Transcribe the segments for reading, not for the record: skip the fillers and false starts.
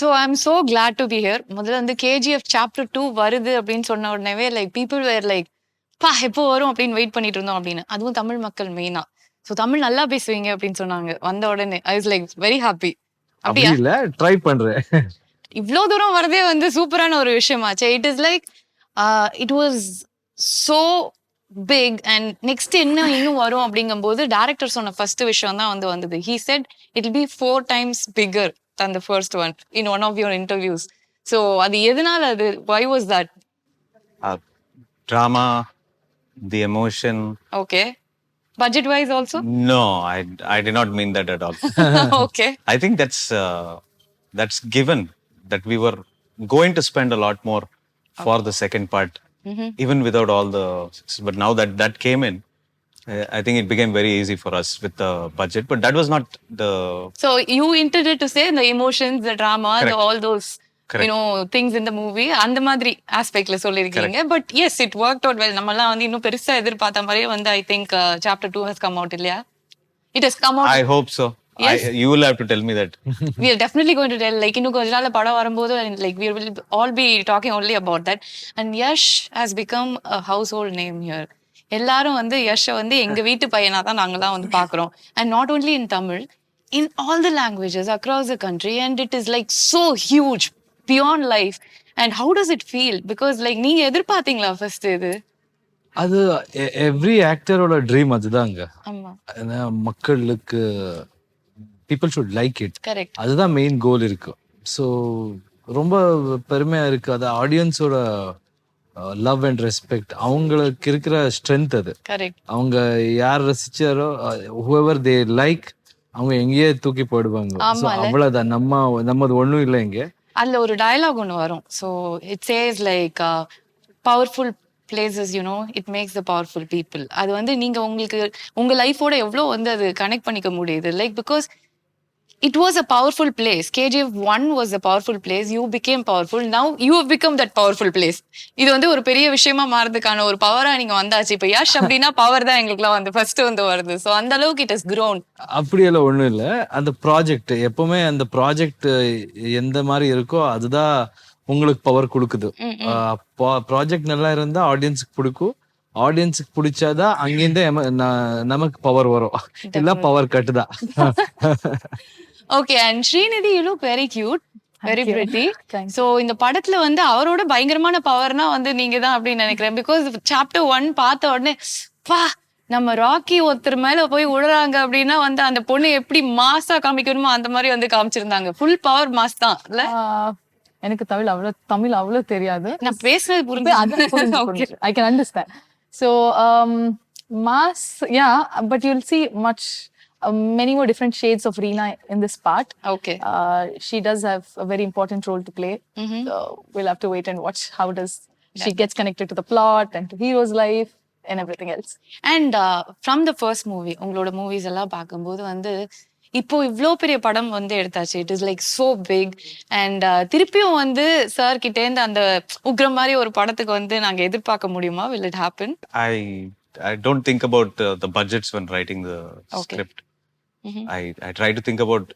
So I'm so glad to be here. முதல்ல வந்து KGF Chapter 2 வருது அப்படின்னு சொன்ன உடனேவே லைக் பீப்புள் வேர் லைக் பா எப்போ வரும் அப்படின்னு வெயிட் பண்ணிட்டு இருந்தோம் அப்படின்னு. அதுவும் தமிழ் மக்கள் மெயினா. ஸோ தமிழ் நல்லா பேசுவீங்க அப்படின்னு சொன்னாங்க வந்த உடனே. I was like very happy. அப்படி இல்ல ட்ரை பண்றேன். இவ்வளோ தூரம் வரதே வந்து சூப்பரான ஒரு விஷயமாச்சு. It is like it was so big and next என்ன இன்னும் வரும் அப்படிங்கும்போது டேரக்டர் சொன்ன ஃபர்ஸ்ட் விஷயம் தான் வந்து வந்தது. He said it will be 4 times bigger than the first one in one of your interviews. So அது எதனால அது why was that? Drama, the emotion. Okay. Budget wise also? No, I did not mean that at all. Okay. I think that's given that we were going to spend a lot more for the second part, even without all the. But now that came in, I think it became very easy for us with the budget. But that was not the. So you intended to say the emotions, the drama, all those. Correct. You know things in the movie அந்த மாதிரி ஆஸ்பெக்ட்ல சொல்லிருக்கீங்க. But S it worked out well. நம்ம எல்லாம் வந்து இன்னும் பெருசா எதிர்பார்த்த மாதிரியே வந்து I think Chapter 2 has come out இல்லையா? It has come out. I hope so. Yes. You will have to tell me that. We are definitely going to tell. Like இன்னும் கொஞ்ச நாள்ல படம் வரும்போது like we will all be talking only about that. And Yash has become a household name here. எல்லாரும் வந்து யஷை வந்து எங்க வீட்டு பையனா தான் நாங்கெல்லாம் வந்து பாக்குறோம். And not only in Tamil, in all the languages across the country, and it is like so huge beyond life. And how does it feel? Because like நீங்க எதிர்பார்த்தீங்களா ஃபர்ஸ்ட் இது? அது எவ்ரி ஆக்டரோட ட்ரீம் அதுதாங்க. ஆமா. மக்களுக்கு people should like it. Correct. அதுதான் main கோல் இருக்கு. So ரொம்ப பெருமையா இருக்கு. அது ஆடியன்ஸோட லவ் அண்ட் ரெஸ்பெக்ட், அவங்களுக்கு இருக்கிற ஸ்ட்ரென்த் அது. கரெக்ட். அவங்க யார் ரசிச்சாரோ ஹூஎவர் தே லைக் அவங்க எங்கேயே தூக்கி போடுவாங்க. அவ்வளவுதான். நம்மது ஒண்ணும் இல்லை இங்க. அதுல ஒரு டயலாக் ஒன்று வரும். So it chase like powerful places you know it makes the powerful people. அது வந்து நீங்க உங்களுக்கு உங்க லைஃபோட எவ்வளோ வந்து அது கனெக்ட் பண்ணிக்க முடியுது. Like because it was a powerful place. KGF 1 was a powerful place. You became powerful. Now you have become that powerful place. இது வந்து ஒரு பெரிய விஷயமா மாறதுக்கான ஒரு பவரா நீங்க வந்தாச்சு. இப்ப யாஷ் அப்படின்னா பவர் தான் எங்களுக்குலாம் வந்து ஃபர்ஸ்ட் வந்து வருது. ஸோ அந்த அளவுக்கு இட் ஹஸ் grown. அப்படியெல்லாம் ஒண்ணும் இல்லை. அந்த ப்ராஜெக்ட் எப்பவுமே அந்த ப்ராஜெக்ட் எந்த மாதிரி இருக்கோ அதுதான் உங்களுக்கு பவர் கொடுக்குது. ப்ராஜெக்ட் நல்லா இருந்தா ஆடியன்ஸுக்கு பிடிக்கும். ஆடியன்ஸுக்கு பிடிச்சாதான் அங்கிருந்து நமக்கு பவர் வரும். இல்ல power கட்டுதான். Okay, and Srinidhi, you look very cute, very pretty. So இந்த படத்துல வந்து அவரோட பயங்கரமான பவர்னா வந்து நீங்க தான் அப்படின்னு நினைக்கிறேன். பிகாஸ் Chapter 1 பார்த்த உடனே பா நம்ம ராக்கி ஒருத்தர் மேல போய் விழுறாங்க அப்படின்னா வந்து அந்த பொண்ணு எப்படி மாசா காமிக்கணுமோ அந்த மாதிரி வந்து காமிச்சிருந்தாங்க. ஃபுல் பவர் மாஸ் தான் இல்ல? எனக்கு தமிழ் அவ்வளவு தெரியாது. நான் பேசுறது புரிஞ்சு I can understand. So mass, yeah, but you'll see many more different shades of Reena in this part. Okay. She does have a very important role to play. So we'll have to wait and watch how she gets connected to the plot and to hero's life and everything else. And from the first movie, உங்களோட movies எல்லாம் பார்க்கும்போது வந்து இப்போ இவ்வளோ பெரிய படம் வந்து எடுத்தாச்சு. It is like so big. And திருப்பியும் வந்து சார் கிட்டே இருந்து அந்த உக்ரம் மாதிரி ஒரு படத்துக்கு வந்து நாங்க எதிர்பார்க்க முடியுமா? will it happen? I don't think about the budgets when writing the script. I try to think about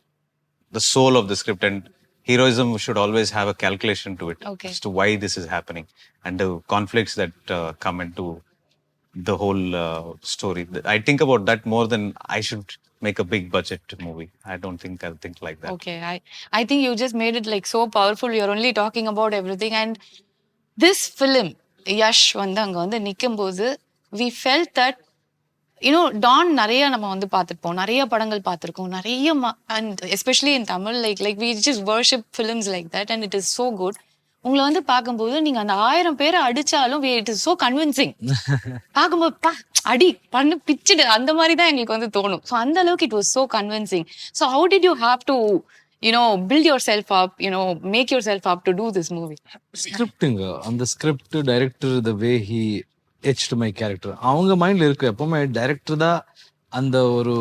the soul of the script, and heroism should always have a calculation to it as to why this is happening and the conflicts that come into the whole story. I think about that more than I should make a big budget movie. I'll think like that. Okay, I think you just made it like so powerful. You're only talking about everything. And this film, Yash வந்து அங்க வந்து நிக்கும்போது we felt that Don நிறைய நம்ம வந்து பார்த்துருப்போம், நிறைய படங்கள் பார்த்துருக்கோம், நிறைய and especially in Tamil like we just worship films like that and it is so good. உங்களை வந்து பார்க்கும்போது நீங்க அந்த 1000 பேரை அடிச்சாலும் இட் இஸ் சோ கன்வின்சிங். பார்க்கும்போது அடி பண்ணு பிச்சுடு அந்த மாதிரி தான் எங்களுக்கு வந்து தோணும். ஸோ அந்த அளவுக்கு it was so convincing. So how did you have to build yourself up, make yourself up to do this movie? ஸ்கிரிப்டுங்க, அந்த script director the way he etched my character அவங்க மைண்ட்ல இருக்கு. எப்பவுமே டைரக்டர் தான் அந்த ஒரு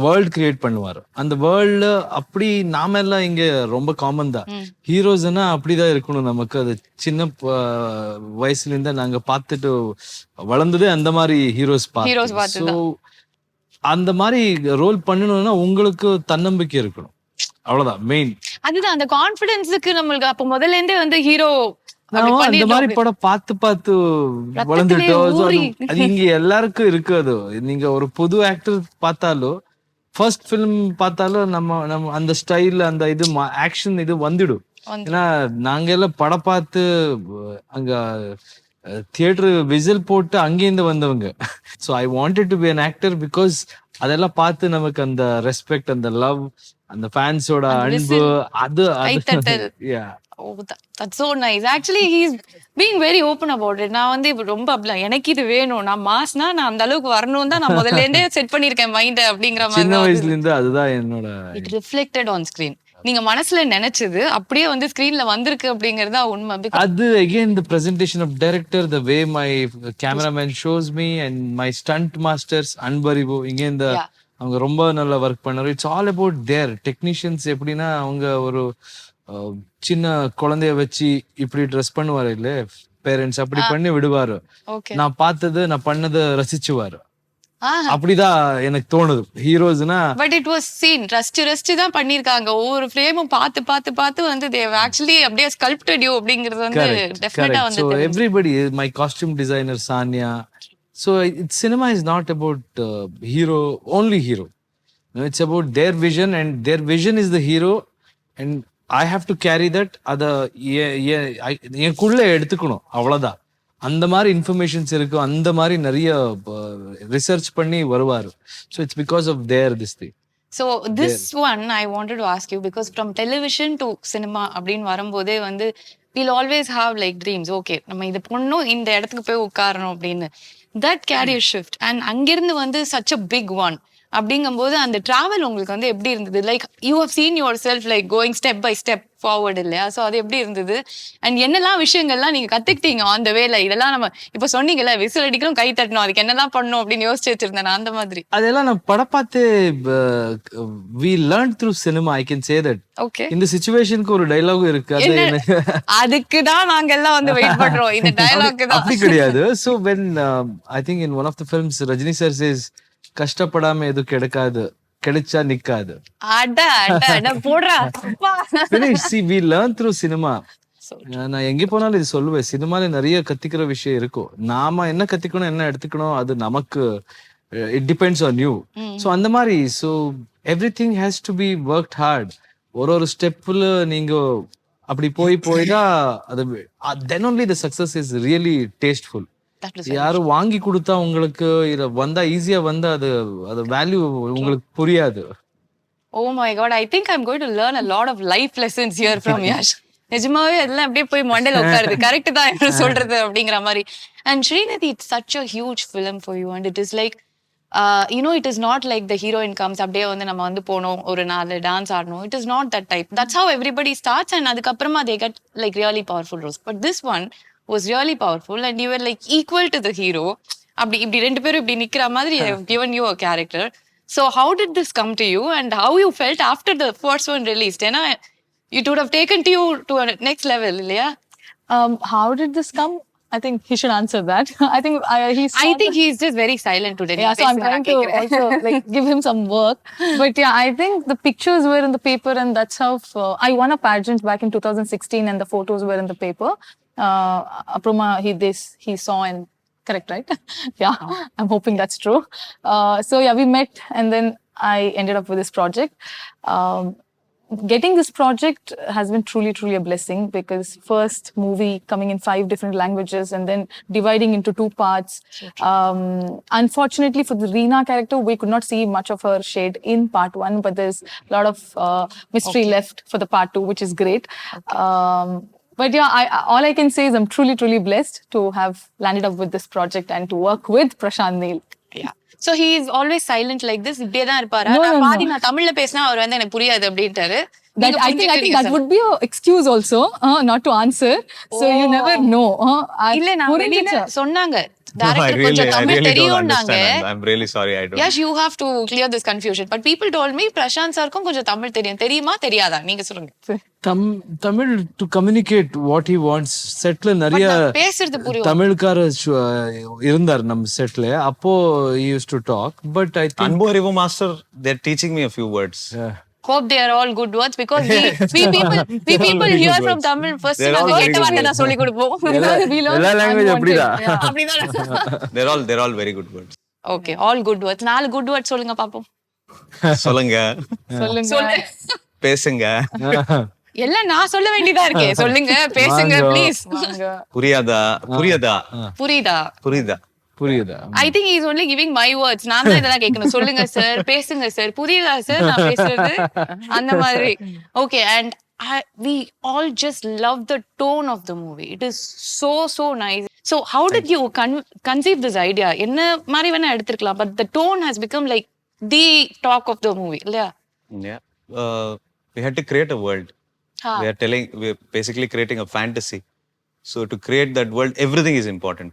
வேர்ல்ட் கிரியேட் பண்ணுவார். அந்த வேர்ல்டு அப்படி நாம எல்லாம் இங்க ரொம்ப காமன் தான். ஹீரோஸ்னா அப்படிதான் இருக்கணும். நமக்கு அது சின்ன வயசுல இருந்தா நாங்க பார்த்துட்டு வளர்ந்ததே அந்த மாதிரி ஹீரோஸ் பார்த்து. ஸோ அந்த மாதிரி ரோல் பண்ணணும்னா உங்களுக்கு தன்னம்பிக்கை இருக்கணும். அவ்வளவுதான் மெயின். அதுதான் அந்த கான்ஃபிடன்ஸுக்கு நம்மளுக்கு அப்ப முதல்ல இருந்தே வந்து ஹீரோ அந்த மாதிரி படம் பார்த்து பார்த்து வளர்ந்துட்டோம். அது இங்க எல்லாருக்கும் இருக்கு. அது நீங்க ஒரு புது ஆக்டர் பார்த்தாலும் ஃபர்ஸ்ட் ஃபிலிம் பார்த்தாலும் நம்ம அந்த ஸ்டைல் அந்த இது ஆக்ஷன் இது வந்துடும். ஏன்னா நாங்க எல்லாம் படம் பார்த்து அங்க தியேட்டர் விசில் போட்டு அங்கேருந்து வந்தவங்க. So I wanted to be an actor because அதெல்லாம் பார்த்து நமக்கு அந்த ரெஸ்பெக்ட், அந்த லவ், அந்த ஃபேன்ஸோட அன்பு, அது Oh, that's so nice. Actually, he's being very open about it. நான் வந்து இப்ப ரொம்ப அப்படிலாம் எனக்கு இது வேணும், நான் மாஸ்னா நான் அந்த அளவுக்கு வரணும் தான் நான் முதல்ல இருந்தே செட் பண்ணிருக்கேன் மைண்ட் அப்படிங்கிற மாதிரி. சின்ன வயசுல இருந்து அதுதான் என்னோட. It reflected on screen. நீங்க மனசுல நினைச்சது அப்படியே வந்து ஸ்கிரீன்ல வந்திருக்கு அப்படிங்கறதா உண்மை. அது again the presentation of director, the way my cameraman shows me and my stunt masters Anbariv இங்க இந்த அவங்க ரொம்ப நல்லா ஒர்க் பண்ணாரு. It's all about their technicians. எப்படின்னா அவங்க ஒரு சின்ன குழந்தைய வச்சு இப்படி ட்ரெஸ் பண்ணுவாரு இல்ல பேரண்ட்ஸ், அப்படி பண்ணி விடுவாரு. நான் பார்த்தது நான் பண்ணதை ரசிச்சுவாரு. அப்படிதான் எனக்கு தோணுது ஹீரோஸ்னா. But it was scene rust தான் பண்ணிருக்காங்க. ஒவ்வொரு ஃப்ரேமும் பார்த்து பார்த்து பார்த்து வந்து தே ஆக்சுவலி அப்படியே ஸ்கல்ப்டட் யூ அப்படிங்கிறது வந்து டெஃபினட்டா வந்து. So everybody, my costume designer Sanya. So cinema is not about hero, only hero. No, it's about their vision, and their vision is the hero, and I have to carry that. அத எனக்குள்ள எடுத்துக்கணும், அவ்வளவுதான். அந்த மாதிரி informations இருக்கு, அந்த மாதிரி நிறைய ரிசர்ச் பண்ணி வருவாரு. So it's because of their this thing. So this one I wanted to ask you because from television to cinema அப்படின்னு வரும்போதே வந்து we'll always have like dreams. Okay, நம்ம இது பண்ணணும், இந்த இடத்துக்கு போய் உட்காரணும் அப்படின்னு. தட் கேரியர் ஷிஃப்ட் அண்ட் அங்கிருந்து வந்து such a big one அப்படிங்கும்போது அந்த டிராவல் உங்களுக்கு வந்து எப்படி இருந்தது? Like you have seen yourself like going step by step forward இல்லையா? ஸோ அது எப்படி இருந்தது? அண்ட் என்னெல்லாம் விஷயங்கள்லாம் நீங்க கத்துக்கிட்டீங்க ஆன் த வேல? இதெல்லாம் நம்ம இப்ப சொன்னீங்கல்ல விசில் அடிக்கணும், கை தட்டணும், அதுக்கு என்னெல்லாம் பண்ணணும் அப்படின்னு யோசிச்சு வச்சிருந்தேன் அந்த மாதிரி. அதெல்லாம் நான் படம் பார்த்து we learned through cinema, I can say that. Okay, இந்த சிச்சுவேஷனுக்கு ஒரு டயலாக் இருக்கு, அதுக்கு தான் நாங்க எல்லாம் வந்து வெயிட் பண்றோம் இந்த டயலாக் தான். அப்படி கிடையாது. So when I think in one of the films Rajini sir says கஷ்டப்படாம எதுவும் கிடைக்காது, கிடைச்சா நிக்காது. See, we learn through cinema. நான் எங்க போனாலும் இது சொல்லுவேன், சினிமால நிறைய கத்துக்கிற விஷயம் இருக்கும். நாம என்ன கத்துக்கணும், என்ன எடுத்துக்கணும், அது நமக்கு it depends on you. So அந்த மாதிரி so everything has to be worked hard. ஒரு ஸ்டெப்ல நீங்க அப்படி போய் தான் அது then only the success is really tasteful. யாரும் வாங்கி கொடுத்தா உங்களுக்கு இத வந்தா ஈஸியா வந்தா அது வேல்யூ உங்களுக்கு புரியாது. Oh my god, I think I'm going to learn a lot of life lessons here from Yash. நிஜமாவே அதெல்லாம் அப்படியே போய் மண்டையில உட்காருது. கரெக்ட் தான் என்ன சொல்றது அப்படிங்கிற மாதிரி. And Srinidhi, it's such a huge film for you and it is like you know, it is not like the heroine comes அப்படியே வந்து நம்ம வந்து போனோம் ஒரு நாள் டான்ஸ் ஆடணும். It is not that type. That's how everybody starts and அதுக்கப்புறமா they get like really powerful roles. But this one was really powerful and you were like equal to the hero. இப்படி ரெண்டு பேரும் இப்படி நிக்கிற மாதிரி have given you a character. So how did this come to you and how you felt after the first one released? ஏன்னா it would have taken you to a next level இல்லையா? How did this come? I think he should answer that. I think he's just very silent today. Yeah, so I'm trying to also like give him some work. But yeah, I think the pictures were in the paper and that's how I won a pageant back in 2016 and the photos were in the paper. Apruma, he saw and correct, right? Yeah, I'm hoping that's true. So yeah, we met and then I ended up with this project. Getting this project has been truly a blessing because first movie coming in 5 different languages and then dividing into 2 parts. Unfortunately for the Reena character, we could not see much of her shade in part 1, but there's a lot of mystery left for the part 2, which is great. But yeah, all I can say is I'm truly blessed to have landed up with this project and to work with Prashanth Neel. Yeah. So he is always silent like this. இப்படியே தான் இருப்பாரா? நான் தமிழ்ல பேசினா அவர் வந்து எனக்கு புரியாது அப்படின்ட்டாரு. I think that would be an excuse also not to answer. So you never know. இல்ல நான் வெளியில சொன்னாங்க டைரக்டர் கொஞ்சம் Tamil தெரியும்னாங்க. I'm really sorry, I don't. Yes, you have to clear this confusion. But people told me Prashanth sirக்கும் கொஞ்சம் தமிழ் தெரியும். தெரியுமா தெரியாதா? நீங்க சொல்லுங்க. Tamil to communicate what he wants. செட்ல நிறைய பேசுறது புரியும். தமிழ்கார இருந்தார் நம்ம செட்ல. அப்போ he used to talk, but I think அன்பு அறிவு master they're teaching me a few words. hope they are all good words because we people hear from Tamil first They're all நாங்க very கேட்ட good வார்த்தை தான் words. சொல்லி கொடுப்போம். எல்லா language அப்படிதான். அப்படிதான். They're all very good words. Okay, all good words. 4 good words சொல்லுங்க பாப்போம். சொல்லுங்க, சொல்லு. பேசுங்க, எல்லாம் நான் சொல்ல வேண்டியதா இருக்கே. சொல்லுங்க, பேசுங்க ப்ளீஸ். புரியாதா, புரியுதா, புரியுதா. புரியுதா? I think he is only giving my words. நான் தான் இதெல்லாம் கேட்கணும். சொல்லுங்க சார், பேசுங்க சார், புரியுதா சார் நான் பேசுறது, அந்த மாதிரி. Okay, and we all just love the tone of the movie. It is so nice. So how did you conceive this idea? என்ன மாதிரி வேணா எடுத்துக்கலாம், but the tone has become like the talk of the movie. இல்லையா? Yeah. We had to create a world. We're basically creating a fantasy. So to create that world, everything is important.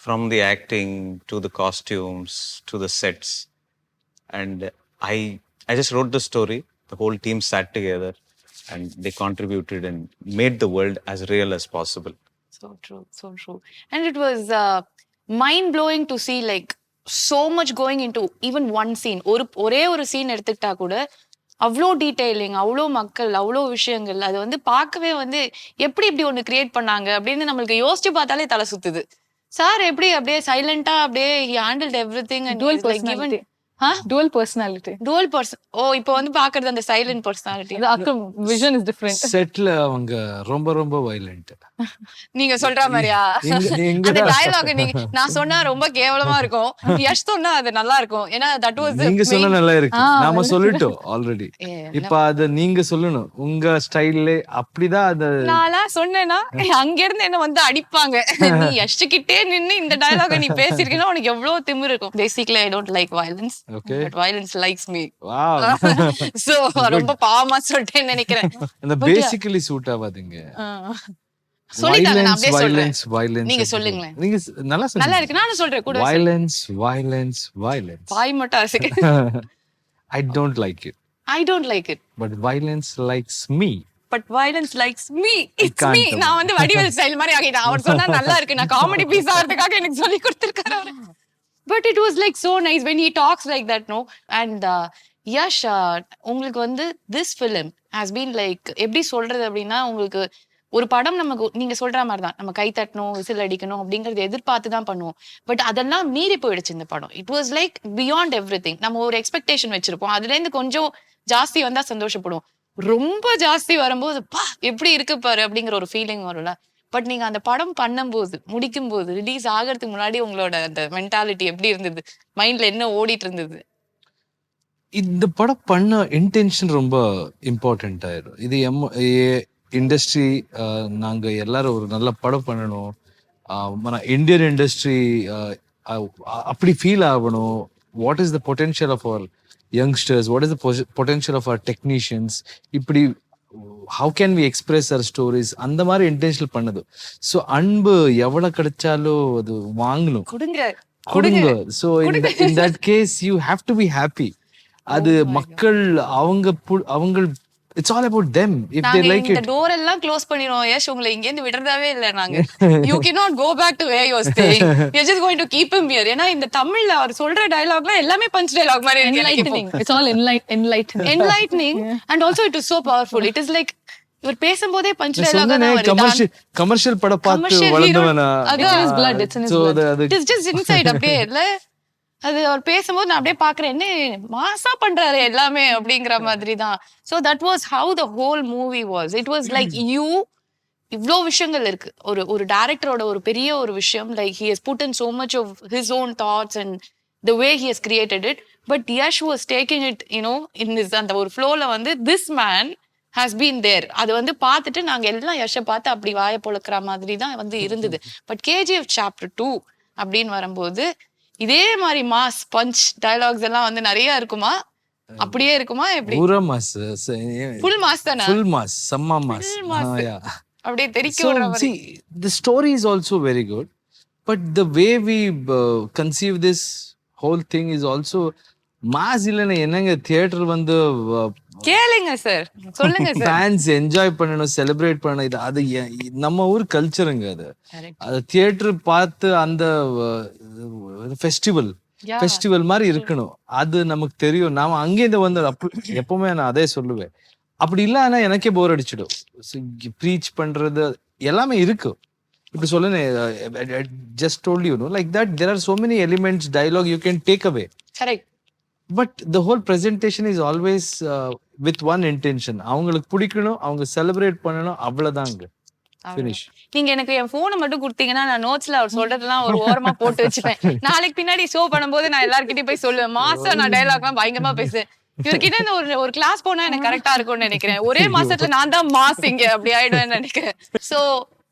From the acting to the costumes to the sets. And I just wrote the story. The whole team sat together and they contributed and made the world as real as possible. So true. And it was mind-blowing to see like so much going into even one scene. ஒரே ஒரு scene எடுத்துக்கிட்டா கூட அவ்வளோ detailing, அவ்வளோ மக்கள், அவ்வளோ விஷயங்கள். அது வந்து பார்க்கவே வந்து எப்படி இப்படி ஒண்ணு கிரியேட் பண்ணாங்க அப்படின்னு நம்மளுக்கு யோசிச்சு பார்த்தாலே தலை சுத்துது. சார் எப்படி அப்படியே சைலண்டா அப்படியே he handled everything and Dual he is like given dual personality. ஓ இப்போ வந்து பாக்குறது அந்த silent personality. The vision is different. செட்ல அவங்க ரொம்ப வயலண்ட். நீங்க சொல்ற மாதிரியா? அந்த டயலாக் நான் சொன்னா ரொம்ப கேவலமா இருக்கும், யஷ் சொன்னா அது நல்லா இருக்கும். ஏன்னா தட் வாஸ் நீங்க சொன்னா நல்லா இருக்கு, நாம சொல்லிட்டோம் ஆல்ரெடி. இப்ப அத நீங்க சொல்லணும் உங்க ஸ்டைல்ல. அப்படிதான் அத நான் சொன்னேன்னா அங்க இருந்து என்ன வந்து அடிப்பாங்க. நீ யஷ் கிட்டே நின்னு இந்த டயலாக நீ பேசிருக்கீங்கன்னா உனக்கு எவ்வளவு திமிரு இருக்கும். Basically I don't like violence. Okay. But violence likes me. Wow. So ரொம்ப பாவமா சொல்லிட்டேன்னு நினைக்கிறேன். அந்த பேசிக்கலி சூட் ஆவாதீங்க. சொல்லிட்டாங்க, நான் அப்படியே சொல்றேன். Violence. நீங்க சொல்லுங்களேன். நீங்க நல்லா சொல்லுங்க. நல்லா இருக்கு, நானும் சொல்றேன் கூட. Violence. பாய் மட்டும் அசைக்க. I don't like it. But violence likes me. But violence likes me. It's me. நான் வந்து வடிவேல் ஸ்டைல் மாதிரி ஆகிட்டேன். அவர் சொன்னா நல்லா இருக்கு, நான் காமெடி பீஸ் ஆகிறதுக்காக எனக்கு சொல்லி கொடுத்திருக்காரு அவரு. But it was like so nice when he talks like that, no? And Yash, உங்களுக்கு வந்து this film has been like எப்படி சொல்றது அப்படின்னா, உங்களுக்கு ஒரு படம் நமக்கு நீங்க சொல்ற மாதிரி தான், நம்ம கை தட்டணும், விசில் அடிக்கணும் அப்படிங்கறது எதிர்பார்த்து தான் பண்ணுவோம். பட் அதெல்லாம் மீறி போயிடுச்சு இந்த படம். It was like beyond everything. நம்ம ஒரு எக்ஸ்பெக்டேஷன் வச்சிருப்போம், அதுல இருந்து கொஞ்சம் ஜாஸ்தி வந்தா சந்தோஷப்படுவோம். ரொம்ப ஜாஸ்தி வரும்போது பா எப்படி இருக்கு பாரு அப்படிங்கிற ஒரு ஃபீலிங் வரும்ல. பட் நீங்க அந்த படம் பண்ணும்போது, முடிக்கும் போது, ரிலீஸ் ஆகிறதுக்கு முன்னாடி உங்களோட அந்த மென்டாலிட்டி எப்படி இருந்தது? மைண்ட்ல என்ன ஓடிட்டு இருந்தது? இந்த படம் பண்ண இன்டென்ஷன் ரொம்ப இம்பார்ட்டன்ட் ஆயிடும். இது இண்டஸ்ட்ரி, நாங்க எல்லாரும் ஒரு நல்ல படம் பண்ணணும், మన இந்தியன் இண்டஸ்ட்ரி அப்படி ஃபீல் ஆகணும். What is the potential of our youngsters, what is the potential of our technicians, இப்படி how can we express our stories, அந்த மாதிரி இன்டென்ஷனல் பண்ணது. ஸோ அன்பு எவ்வளவு கிடைச்சாலும் அது வாங்கணும், கொடுங்க. So in that case you have to be happy. அது மக்கள் அவங்க it's all about them. If they like it. இந்த டோர் எல்லாம் க்ளோஸ் பண்ணிரோம். யஷ் உங்களை இங்க இருந்து விடுறதாவே இல்ல நாங்க. You cannot go back to where you are staying. We are just going to keep him here. ஏன்னா இந்த தமிழ்ல அவர் சொல்ற டயலாக்லாம் எல்லாமே பஞ்ச் டயலாக் மாதிரி Enlightening. It's all enlightening. And also it is so powerful. It is like இவர் பேசும்போதே punch dialogue தான் வருது. கமர்ஷியல் படம் பார்த்து வளர்ந்தவனா. It's in his blood. It's in his blood. It is just inside அப்படியே இல்ல. அது அவர் பேசும்போது நான் அப்படியே பாக்குறேன், என்ன மாசா பண்றாரு எல்லாமே அப்படிங்கிற மாதிரி தான். So that was how the whole movie was. It was like இவ்ளோ விஷயங்கள் இருக்கு. ஒரு டைரக்டரோட ஒரு பெரிய ஒரு விஷயம், like he has put in so much of his own thoughts and the way he has created it. But Yash was taking it, in his அந்த ஒரு flowல வந்து this man has been there. அது வந்து பார்த்துட்டு நாங்க எல்லாம் யஷை பார்த்து அப்படி வாய பொளக்குற மாதிரி தான் வந்து இருந்தது. பட் KGF Chapter 2 அப்படின்னு வரும்போது இதே மாதிரி மாஸ் பஞ்ச் டயலாக்ஸ் எல்லாம் வந்து நிறைய இருக்குமா, அப்படியே இருக்குமா, எப்படி? பூரா மாஸ், ஃபுல் மாஸ் தானா? ஃபுல் மாஸ், செம்ம மாஸ். அப்படியே தெரிக்க விடுற மாதிரி. See, the story is also very good, but the way we conceive this whole thing is also mass. இல்லைன்னா என்னங்க, தியேட்டர் வந்து கேளுங்க சார், சொல்லுங்க சார். ஃபேன்ஸ் என்ஜாய் பண்ணணும், செலிப்ரேட் பண்ணணும். இது அது நம்ம ஊர் கல்ச்சருங்க. அது தியேட்டர் பார்த்து அந்த ஃபெஸ்டிவல் Yeah. ஃபெஸ்டிவல் மாதிரி இருக்கணும். அது நமக்கு தெரியும். நாம அங்கேருந்து வந்தது. எப்பவுமே நான் அதே சொல்லுவேன். அப்படி இல்லைன்னா எனக்கே போர் அடிச்சிடும். ப்ரீச் பண்றது எல்லாமே இருக்கு. இப்படி சொல்லுங்க, just told you know like that there are so many elements dialogue you can take away. Correct. But the whole presentation is always with one intention. அவங்களுக்கு பிடிக்கணும், அவங்க செலிப்ரேட் பண்ணணும், அவ்வளவுதாங்க. ஃபினிஷ். நீங்க எனக்கு என் போனை மட்டும் கொடுத்தீங்கன்னா நான் நோட்ஸ்ல அவர் சொல்றதெல்லாம் ஒரு ஓரமா போட்டு வச்சுப்பேன். நாளைக்கு பின்னாடி ஷோ பண்ணும்போது நான் எல்லார்கிட்டயும் போய் சொல்லுவேன், மாசம் நான் டயலாக்லாம் பயங்கரமா பேசுவேன். இவர்கிட்ட இந்த ஒரு கிளாஸ் போனா எனக்கு கரெக்டா இருக்கும்னு நினைக்கிறேன். ஒரே மாசத்துல நான் தான் மாஸ் இங்க அப்படி ஆயிடுவேன்னு நினைக்கிறேன். சோ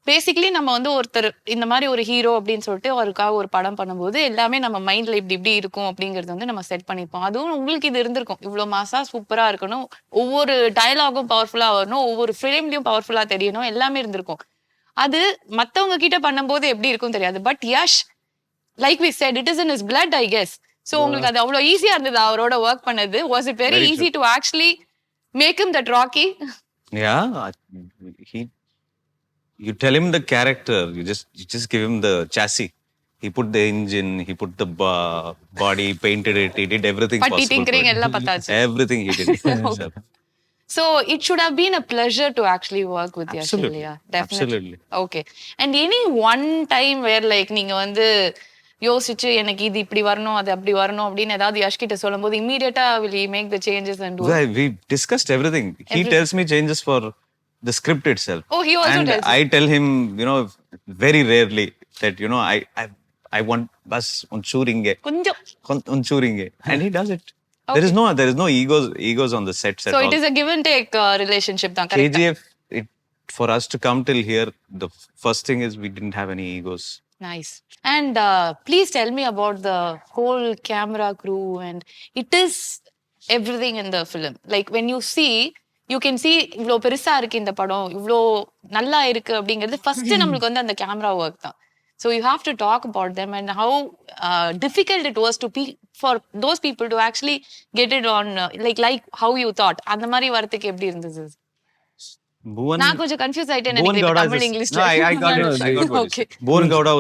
பேசிக்கலி நம்ம வந்து ஒருத்தர் இந்த மாதிரி ஒரு ஹீரோ அப்படின்னு சொல்லிட்டு அவருக்காக ஒரு படம் பண்ணும்போது எல்லாமே நம்ம மைண்ட்ல இப்படி இருக்கும் அப்படிங்கறது வந்து நம்ம செட் பண்ணிப்போம். அதுவும் உங்களுக்கு இது இருந்திருக்கும், இவ்வளவு மாசா சூப்பரா இருக்கணும், ஒவ்வொரு டயலாகும் பவர்ஃபுல்லா வரணும், ஒவ்வொரு ஃப்ரேம்லயும் பவர்ஃபுல்லா தெரியணும், எல்லாமே இருந்திருக்கும். அது மத்தவங்க கிட்ட பண்ணும்போது எப்படி இருக்கும் தெரியாது. But Yash, like we said, it is in his blood I guess. So உங்களுக்கு அது அவ்வளவு ஈஸியா இருந்தது அவரோட ஒர்க் பண்ணது? Was it very easy to actually make him that Rocky? You tell him the character, you just give him the chassis. He put the engine, he put the body, painted it, he did everything possible. Everything he did. Okay. So it should have been a pleasure to actually work with Yash. Definitely. Okay. And any one time where like நீங்க வந்து யோசிச்சு எனக்கு இது இப்படி வரணும், அது அப்படி வரணும் அப்படின்னு ஏதாவது யஷ் கிட்ட சொல்லும்போது immediately will he make the changes and do it? We discussed everything. He tells me changes for the script itself. Oh, he also and tells I tell him, very rarely that, I want bus unchuringe. Unchuringe. And he does it. Okay. There is no egos on the sets at all. So it is a give and take relationship. KGF, for us to come till here, the first thing is we didn't have any egos. Nice. And please tell me about the whole camera crew, and it is everything in the film. Like when you see, you can see இவ்ளோ பெருசா இருக்கு இந்த படம், இவ்ளோ நல்லா இருக்கு அப்படிங்கிறது first நம்மளுக்கு வந்து அந்த கேமரா ஒர்க் தான். So you have to talk about them and how difficult it was to be for those people to actually get it on like how you thought. அந்த மாதிரி வரதுக்கு எப்படி இருந்தது? நான் கொஞ்சம் கன்ஃபியூஸ் ஆயிட்டேன் நினைக்கிறேன் தமிழ் இங்கிலீஷ்ல. I got it. Okay. Bhuvan Gowda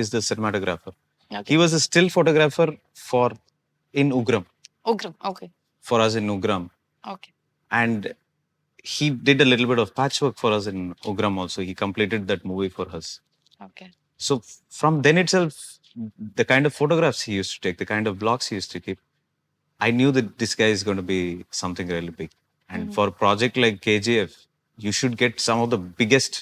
is the cinematographer. Okay. He was a still photographer in Ugram. Okay. For us in Ugram. Okay. And he did a little bit of patchwork for us in Ugram also. He completed that movie for us. Okay. So from then itself, the kind of photographs he used to take, the kind of blocks he used to keep, I knew that this guy is going to be something really big. And for a project like KGF, you should get some of the biggest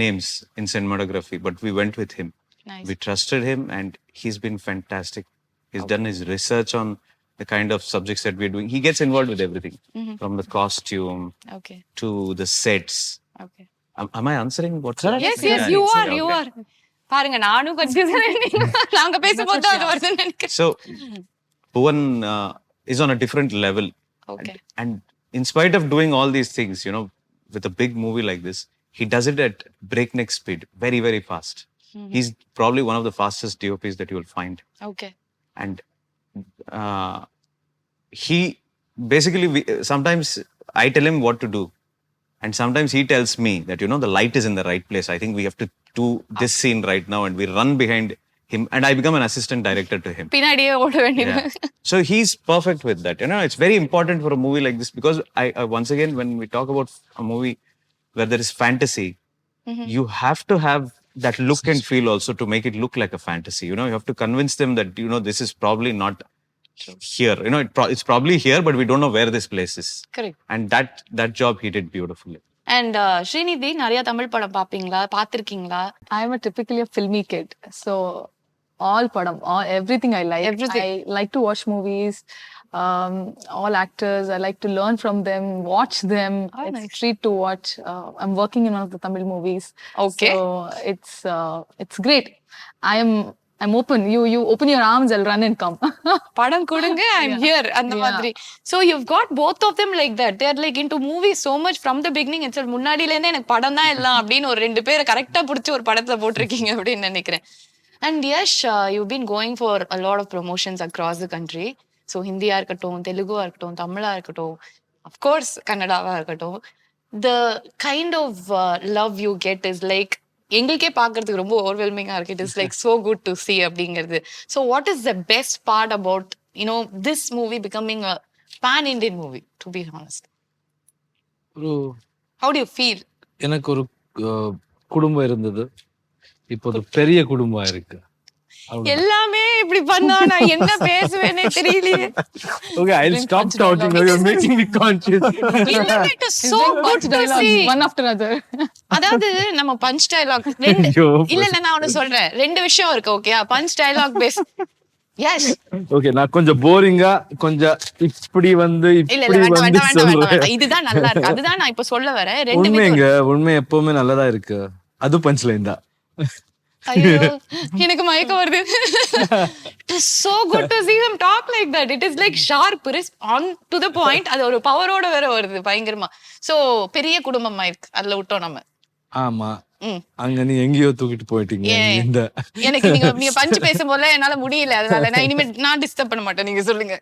names in cinematography. But we went with him. Nice. We trusted him and he's been fantastic. He's done his research on the kind of subjects that we're doing. He gets involved with everything, from the costume to the sets. Okay. Am I answering what? Yes, you are. பாருங்க நானும் confuse ஆயிட்டேன். நாங்க பேசும்போது அது வருதுன்னு நினைக்கிறேன். So Bhuvan is on a different level. Okay. And in spite of doing all these things, with a big movie like this, he does it at breakneck speed, very, very fast. He's probably one of the fastest DOPs that you will find. Okay. And he basically, sometimes I tell him what to do. And sometimes he tells me that, the light is in the right place. I think we have to do this scene right now. And we run behind him. And I become an assistant director to him. பின்னாடியே ஓட வேண்டியது. So he's perfect with that. It's very important for a movie like this because I once again, when we talk about a movie where there is fantasy, you have to have that look and feel also to make it look like a fantasy. You have to convince them that, this is probably not here. It's probably here, but we don't know where this place is. Correct. And that job he did beautifully. And Srinidhi, நிறைய தமிழ் படம் பாப்பீங்களா, பாத்திருக்கீங்களா? I'm a typically a filmy kid. So everything I like. Everything. I like to watch movies, all actors. I like to learn from them, watch them. It's nice. a treat to watch. I'm working in one of the Tamil movies. Okay. So it's great. I'm open. You open your arms, I'll run and come. படம் கொடுங்க, I'm here. அந்த மாதிரி. So you've got both of them like that. They're like into movies so much from the beginning itself. முன்னாடில இருந்தே எனக்கு படம் தான் எல்லாம் அப்படின்னு ஒரு ரெண்டு பேரை கரெக்டா புடிச்சு ஒரு படத்துல போட்டிருக்கீங்க அப்படின்னு நினைக்கிறேன். And Yash, you've been going for a lot of promotions across the country. So ஹிந்தியா இருக்கட்டும், தெலுங்குவா இருக்கட்டும், தமிழா இருக்கட்டும், of course கன்னடாவா இருக்கட்டும். The kind of love you get is like எங்களுக்கே பார்க்கறதுக்கு ரொம்ப ஓவர்வெல்மிங்கா இருக்கு. It is like so good to see அப்படிங்கிறது. So what is the best part about this movie becoming a pan Indian movie, to be honest? ஒரு how do you feel? எனக்கு ஒரு குடும்பம் இருந்தது, இப்போ ஒரு பெரிய குடும்பம் இருக்கு. எல்லாமே இப்படி பண்ணா நான் என்ன பேசுவேனே தெரியலையே. Okay, I'll stop talking now. You're making me conscious. It is so good to see. One after another. அதாவது நம்ம பஞ்ச் டயலாக் ரெண்டு ஐயோ. இல்ல நான் ஒண்ணு சொல்றேன், ரெண்டு விஷயம் இருக்கு. Okay, punch dialogue base. Yes. Okay, நான் கொஞ்சம் போரிங்கா கொஞ்சம் இப்படி வந்து இல்ல இப்படி வேண்டாம் வந்து வேண்டாம் வேண்டாம் சொல்றேன். வேண்டாம், இதுதான் நல்லா இருக்கு. அதுதான் நான் இப்ப சொல்ல வரேன். ரெண்டு உண்மைங்க, உண்மை எப்பவுமே நல்லதா இருக்கு. அது பஞ்ச் லைன் தான். ஐயோ எனக்கு மயக்கம் வருது. It is so good to see them talk like that. It is like sharp, on to the point. அது ஒரு பவரோட வேற வருது பயங்கரமா. சோ பெரிய குடும்பமா இருக்கு, அதுல விட்டோம் நம்ம. ஆமா, அங்க நீ எங்கேயோ தூக்கிட்டு போயிட்டீங்க. இந்த எனக்கு நீங்க பஞ்ச் பேசும்போது என்னால முடியல, அதனால நான் இனிமே நான் டிஸ்டர்ப் பண்ண மாட்டேன், நீங்க சொல்லுங்க.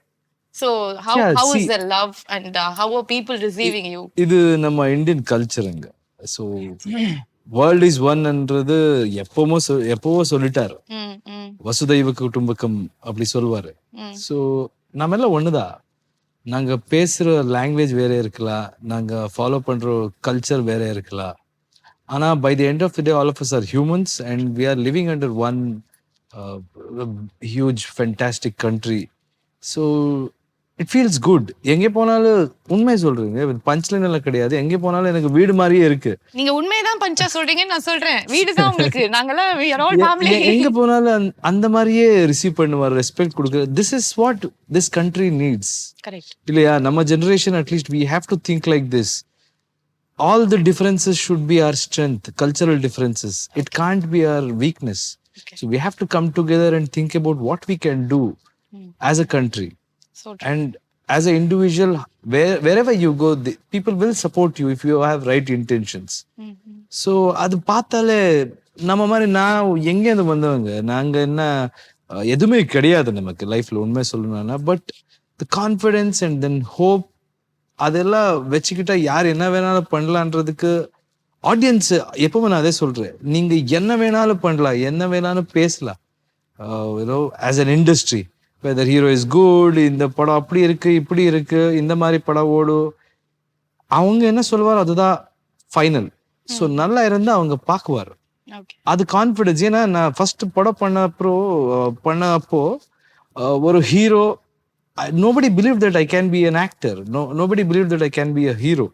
So how is the love and how are people receiving you? இது நம்ம இந்தியன் கல்ச்சருங்க. ஸோ வேர்ல்ட் இஸ் ஒன்ன்றது எப்பவோ சொல்லிட்டாரு. வசுதைவ குடும்பக்கம் அப்படி சொல்லுவாரு. ஸோ நம்ம எல்லாம் ஒண்ணுதான். நாங்க பேசுற லாங்குவேஜ் வேற இருக்கலாம், நாங்க ஃபாலோ பண்ற கல்ச்சர் வேற இருக்கலாம். ஆனா by the end of the day all of us are humans and we are living under one huge fantastic country. So it feels good. எங்கே போனாலும் உண்மை சொல்றீங்க, பஞ்ச்லைன் எல்லாம் கிடையாது. எங்கே போனாலும் எனக்கு வீடு மாதிரியே இருக்கு. நீங்க உண்மைதான் பஞ்சா சொல்றீங்கன்னு நான் சொல்றேன். வீடு தான் உங்களுக்கு. நாங்கெல்லாம் we are all family. எங்க போனாலும் அந்த மாதிரியே ரிசீவ் பண்ணுவார், ரெஸ்பெக்ட் கொடுக்குற. This is what this country needs. Correct இல்லையா? நம்ம generation at least we have to think like this. All the differences should be our strength, cultural differences. It can't be our weakness. So we have to come together and think about what we can do as a country. So true. And as an individual, wherever you go, people will support you if you have right intentions. So அது பார்த்தாலே நம்ம மாதிரி நான் எங்கேருந்து வந்தவங்க, நாங்க என்ன எதுவுமே கிடையாது நமக்கு லைஃப்ல உண்மை சொல்லணும்னா. But the confidence and then hope அதெல்லாம் வச்சுக்கிட்டா யார் என்ன வேணாலும் பண்ணலான்றதுக்கு ஆடியன்ஸ் எப்பவுமே நான் அதே சொல்றேன். நீங்க என்ன வேணாலும் பண்ணலாம், என்ன வேணாலும் பேசலாம். As an industry whether hero is good, இந்த படம் அப்படி இருக்கு இப்படி இருக்கு, இந்த மாதிரி படம் ஓடும், அவங்க என்ன சொல்லுவாரோ அதுதான் ஃபைனல். ஸோ நல்லா இருந்தா அவங்க பார்க்குவார். அது கான்ஃபிடன்ஸ். ஏன்னா நான் ஃபர்ஸ்ட் படம் பண்ணப்போ ஒரு hero, nobody believed that I can be an actor. Nobody believed that I can be a hero.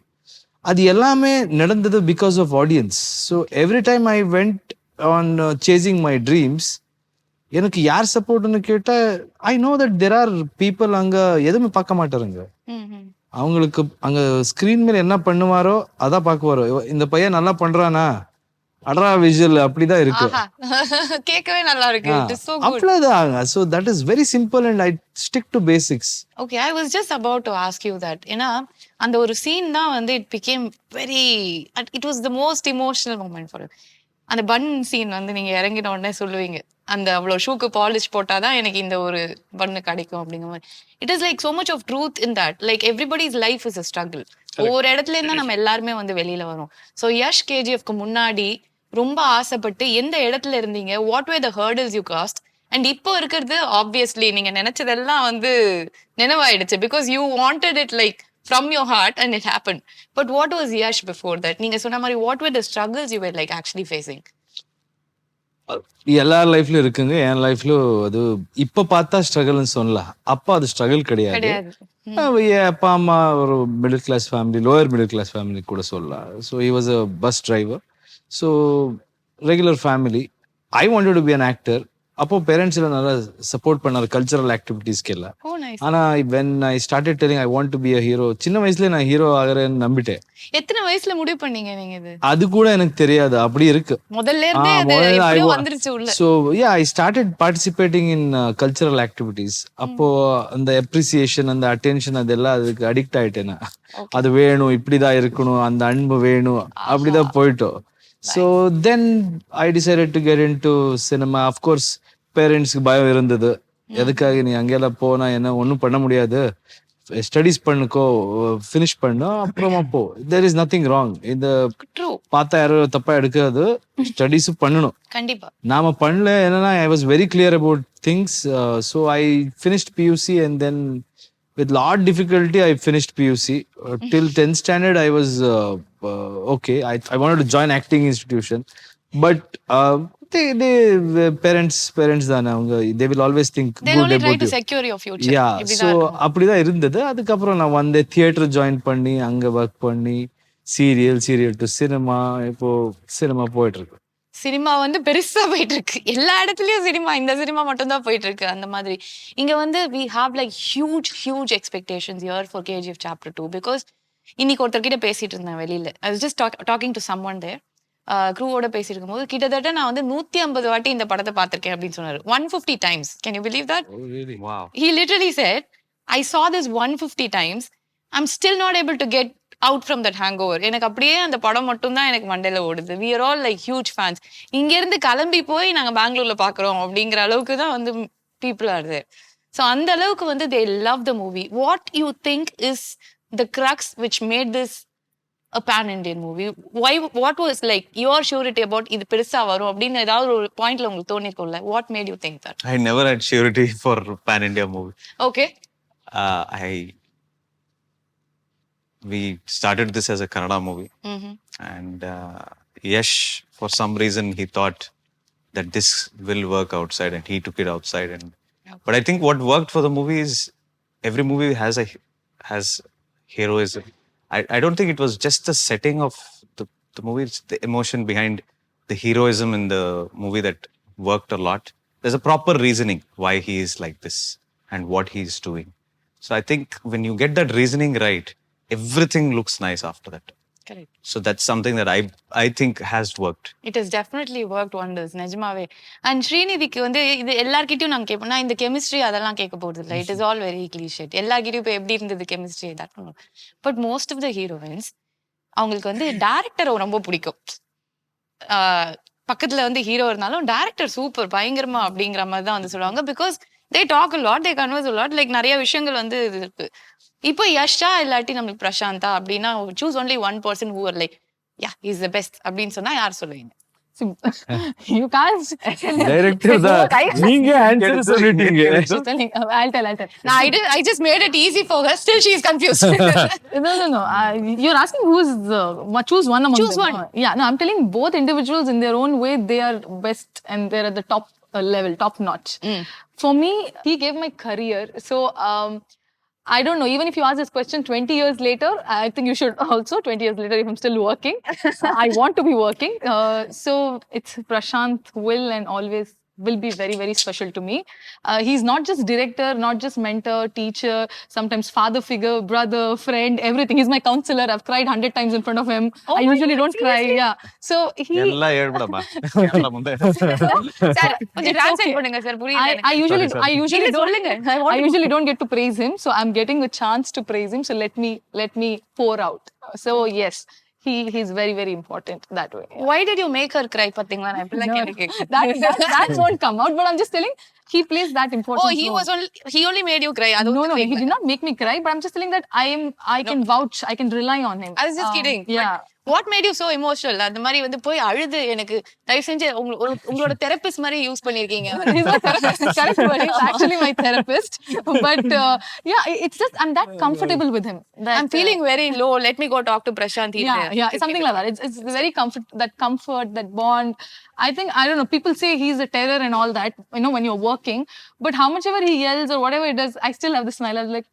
அது எல்லாமே நடந்தது because of audience. So every time I went on chasing my dreams, எனக்கு யார் சப்போர்ட்னு கேட்டா I know that there are people அங்க எதுவுமே பார்க்க மாட்டாருங்க. அவங்களுக்கு அங்க ஸ்கிரீன் மேல என்ன பண்ணுவாரோ அதான் பார்க்குவாரோ. இந்த பையன் நல்லா பண்றானா, அட்ரா விஷுவல் அப்படிதான் இருக்கு. கேட்கவே நல்லா இருக்கு. It is so good. அவ்வளவுதான். So that is very simple and I stick to basics. Okay, I was just about to ask you that. ஏன்னா அந்த ஒரு சீன் தான் வந்து it became very, it was the most emotional moment for it. அந்த பன் scene வந்து நீங்க இறங்கின உடனே சொல்லுவீங்க, அந்த அவ்வளவு ஷூக்கு பாலிஷ் போட்டாதான் எனக்கு இந்த ஒரு பண்ணு கிடைக்கும் அப்படிங்கிற மாதிரி. It is like so much of truth in that. Like everybody's life is a struggle. ஒவ்வொரு இடத்துல இருந்தா நம்ம எல்லாருமே வந்து வெளியில வரோம். ஸோ யஷ் கேஜிஎஃப்க்கு முன்னாடி ரொம்ப ஆசைப்பட்டு எந்த இடத்துல இருந்தீங்க, what were the hurdles you cast, and இப்போ இருக்கிறது ஆப்வியஸ்லி நீங்க நினைச்சதெல்லாம் வந்து நினைவாயிடுச்சு because you wanted it like from your heart and it happened. But what was Yash before that? நீங்க சொன்ன மாதிரி what were the struggles you were like actually facing? எல்லார் லைஃப்லயும் இருக்குங்க. என் லைஃப்லயும் அது இப்ப பார்த்தா ஸ்ட்ரகிள்னு சொல்லலாம். அப்பா அது ஸ்ட்ரகிள் கிடையாது. என் அப்பா அம்மா ஒரு middle class family, lower middle class family கூட சொல்லலாம். So he was a bus driver. So regular family. I wanted to be an actor. அப்போ பேரண்ட்ஸ் எல்லாம் நல்லா சப்போர்ட் பண்ணாரு கல்ச்சரல் ஆக்டிவிட்டீஸ்க்கு எல்லாம். ஆனா when I started telling I want to be a hero, சின்ன வயசுல நான் ஹீரோ ஆகிறேன்னு நம்பிட்டேன். எத்தனை வயசுல முடிவு பண்ணீங்க நீங்க இது? அது கூட எனக்கு தெரியாது, அப்படி இருக்கு முதல்ல இருந்தே. அது எப்படியோ வந்துருச்சு உள்ள. So yeah, I started participating in cultural activities. அப்போ அந்த அப்ரிசியேஷன், அந்த அட்டென்ஷன், அதெல்லாம் அதுக்கு அடிக்ட் ஆயிட்டேன். அது வேணும், இப்படிதான் இருக்கணும், அந்த அன்பு வேணும், அப்படிதான் போயிட்டோம். So then I decided to get into cinema. Of course பேரண்ட்ஸ்க்கு பயம் இருந்தது. எதுக்காக நீ அங்கெல்லாம் போனா என்ன ஒன்றும் பண்ண முடியாது, ஸ்டடீஸ் பண்ணுக்கோ, ஃபினிஷ் பண்ணு, அப்புறமா போ. There is nothing wrong. இந்த ட்ரூ. பார்த்தா யாரோ தப்பா எடுக்காது. ஸ்டடீஸும் பண்ணணும். கண்டிப்பா. நாம பண்ணல. என்னன்னா I was very clear about things. So I finished PUC and then with lot difficulty I finished PUC. Till 10th standard I was okay. I wanted to join acting institution, but they parents தானே அவங்க, they will always think They good only try about to you. secure your future. Yeah, இப்படிதான் so இருக்கும். அப்படிதான் இருந்தது. அதுக்கப்புறம் நான் வந்து theatre join பண்ணி அங்க ஒர்க் பண்ணி சீரியல் டு சினிமா, இப்போ சினிமா போயிட்டு இருக்கு. சினிமா வந்து பெருசா போயிட்டு இருக்கு. எல்லா இடத்துலயும் சினிமா, இந்த சினிமா மட்டும் தான் போயிட்டு இருக்கு. அந்த மாதிரி இங்க வந்து we have like huge expectations here for KGF Chapter 2 because இன்னைக்கு ஒருத்தர்கிட்ட பேசிட்டு இருந்தேன் வெளியில. I was just talking to someone there. க்ரூவோட பேசிட்டு இருக்கும்போது கிட்டத்தட்ட நான் வந்து 150 வாட்டி இந்த படத்தை பார்த்திருக்கேன் அப்படின்னு சொன்னாரு. 150 times. Can you believe that? Oh really? Wow. He literally said, I saw this 150 times. I'm still not able to get out from that hangover. எனக்கு அப்படியே அந்த படம் மட்டும் தான் எனக்கு மண்டையில ஓடுது. We are all like huge fans. இங்க இருந்து கிளம்பி போய் நாங்க பெங்களூர்ல பாக்குறோம் அப்படிங்கிற அளவுக்கு தான் வந்து people are there. So அந்த அளவுக்கு வந்து they love the movie. What you think is the crux which made this a pan-Indian movie? What was like your surety about இது பெருசா வரும் அப்படின்னு ஏதாவது ஒரு பாயிண்ட்ல உங்களுக்கு தோணிருக்கும்ல? What made you think that? I never had surety for pan-India movie. Okay. We started this as a Kannada movie. Mm-hmm. And Yash, for some reason, he thought that this will work outside, and he took it outside. And but I think what worked for the movie is every movie has heroism. I don't think it was just the setting of the movie; it's the emotion behind the heroism in the movie that worked a lot. There's a proper reasoning why he is like this and what he's doing. So I think when you get that reasoning right, everything looks nice after that. Correct. So that's something that I think has worked. It has definitely worked wonders, நிஜமாவே. And ஸ்ரீநிதிக்கு வந்து இது எல்லார்கிட்டயும் நாங்க கேட்போம். நான் இந்த chemistry அதெல்லாம் கேட்க போறது இல்லை. It is all very cliched. எல்லார்கிட்டயும் இப்போ எப்படி இருந்தது கெமிஸ்ட்ரி that பண்ணுவோம். But most of the heroines அவங்களுக்கு வந்து டேரக்டரை ரொம்ப பிடிக்கும். பக்கத்துல வந்து ஹீரோ இருந்தாலும் டேரக்டர் சூப்பர் பயங்கரமா அப்படிங்கிற மாதிரி தான் வந்து சொல்லுவாங்க. Because they talk a lot, they converse a lot. Like நிறைய விஷயங்கள் வந்து இது இருக்கு. இப்போ யஷா இல்லாட்டி நம்மளுக்கு பிரசாந்தா அப்படின்னா choose only one person who are like yeah he's the best அப்படின்னு சொன்னா யார் சொல்லுவீங்க? You can't. டைரக்டர் தான் நீங்க ஆன்சர் சொல்லிட்டீங்க. I'll tell. No, I just made it easy for her. Still she is confused. No. You're asking who's choose one among Choose them. one. Yeah, no, I'm telling both individuals in their own way they are best and they're at the top level, top notch. For me, he gave my career. So I don't know, even if you ask this question 20 years later, I think you should also, 20 years later, if I'm still working, I want to be working. So it's Prashanth will and always will be very, very special to me. He's not just director, not just mentor, teacher, sometimes father figure, brother, friend, everything. He's my counselor. I've cried 100 times in front of him. Oh I usually don't cry. Yeah. So he... எல்லாம் ஏழ்படமா முந்தே sir கொஞ்சம் translate பண்ணுங்க sir புரியல எனக்கு. I usually இல்ல, சொல்லுங்க. I usually don't get to praise him, so I'm getting a chance to praise him. So let me pour out. So yes, he's very, very important that way. Why did you make her cry? பாத்தீங்களா நான் இப்படிலாம் கேட்கிறேன். That won't come out, but I'm just telling he plays that important role. He only made you cry. No, he did not make me cry, but I'm just telling that I can vouch, I can rely on him. I was just kidding. Yeah. What made you so emotional? அந்த மாதிரி வந்து போய் அழுது எனக்கு தயவு செஞ்சு உங்களோட therapist மாதிரி யூஸ் பண்ணிருக்கீங்க. He's my therapist. Correct, but he's actually my therapist. But yeah, it's just I'm that comfortable with him. I'm feeling very low. Let me go talk to Prashanth. Yeah, something like that. It's very comfort, that bond. I think, I don't know, people say he's a terror and all that, you know, when you're working. But how much ever he yells or whatever he does, I still have the smile. I was like,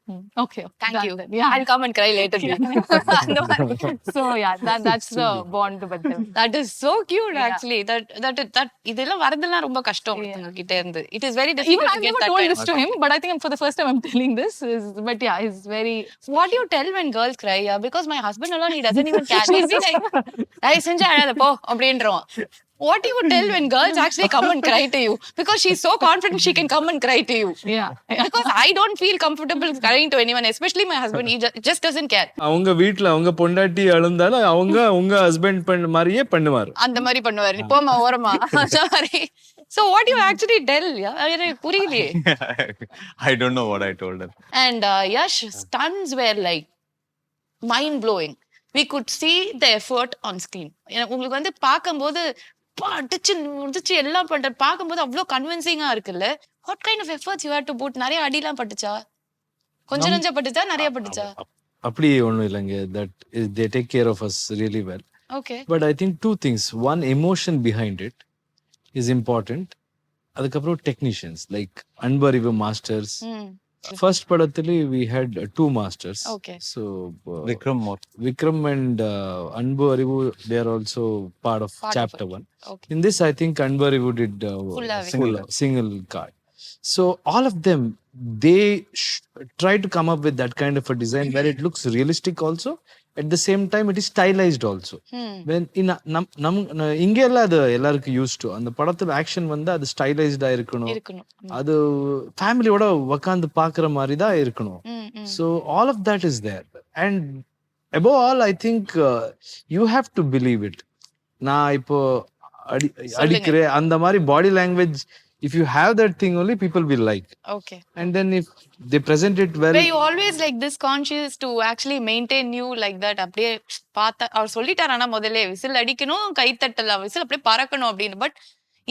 okay. Thank you. Then. Yeah. I'll come and cry later. So yeah, that's the bond with him. That is so cute actually. That இதெல்லாம் வரதெல்லாம் ரொம்ப கஷ்டம் ஒருத்தங்க கிட்ட இருந்து. It is very difficult Even to I've get never that told kind this of to him, but I think for the first time I'm telling this. But yeah, he's very... What do you tell when girls cry? Yeah, because my husband alone, he doesn't even catch. He'll be like, "Dai senja aada po," அப்படின்றோம். What do you tell when girls actually come and cry to you? Because she's so confident she can come and cry to you. Yeah. Because I don't feel comfortable crying to anyone, especially my husband. He just doesn't care. அவங்க வீட்ல அவங்க பொண்டாட்டி அழுந்தாலும் அவங்க உங்க husband மாதிரியே பண்ணுவாரு. அந்த மாதிரி பண்ணுவாரு. போமா ஓரமா. Sorry. So what you actually tell? Yeah, எனக்கு புரியலையே. I don't know what I told her. And Yash stunts were like mind blowing. We could see the effort on screen. உங்களுக்கு வந்து பார்க்கும்போது அடிச்சு முடிச்சு எல்லாம் பண்ற பார்க்கும்போது அவ்வளோ கன்வின்சிங்கா இருக்குல்ல. What kind of efforts you had to put? நிறைய அடிலாம் பட்டுச்சா? கொஞ்சம் நஞ்சம் பட்டுச்சா? நிறைய பட்டுச்சா? அப்படி ஒன்றும் இல்லைங்க. That they take care of us really well. Okay. But I think two things. One, emotion behind it is important. அதுக்கப்புறம் technicians like Anbariv masters. First படத்துல we had two masters. Okay. So Vikram and Anbu Arivu, they are also part of chapter 1. Okay. In this I think Anbu Arivu did single card. So all of them, they try to come up with that kind of a design where it looks realistic also. At the same time, it is stylized also. When in இங்க எல்லாம் அது எல்லாருக்கும் use to அந்த படத்துல action வந்து அது ஸ்டைலைஸ்டா இருக்கணும், அது ஃபேமிலியோட உட்காந்து பாக்குற மாதிரி தான் இருக்கணும். So all of that is there. And above all I think you have to believe it. நான் இப்போ அடிக்கிறேன் அந்த மாதிரி body language, if you have that thing only people will like. Okay. And then if they present it well. Were you always like this conscious to actually maintain you like that? அப்படியே பார்த்தா அவர் சொல்லிட்டாரானா முதல்ல whistle அடிக்கணும், கை தட்டலாம், whistle அப்படியே பறக்கணும் அப்படின்னு. But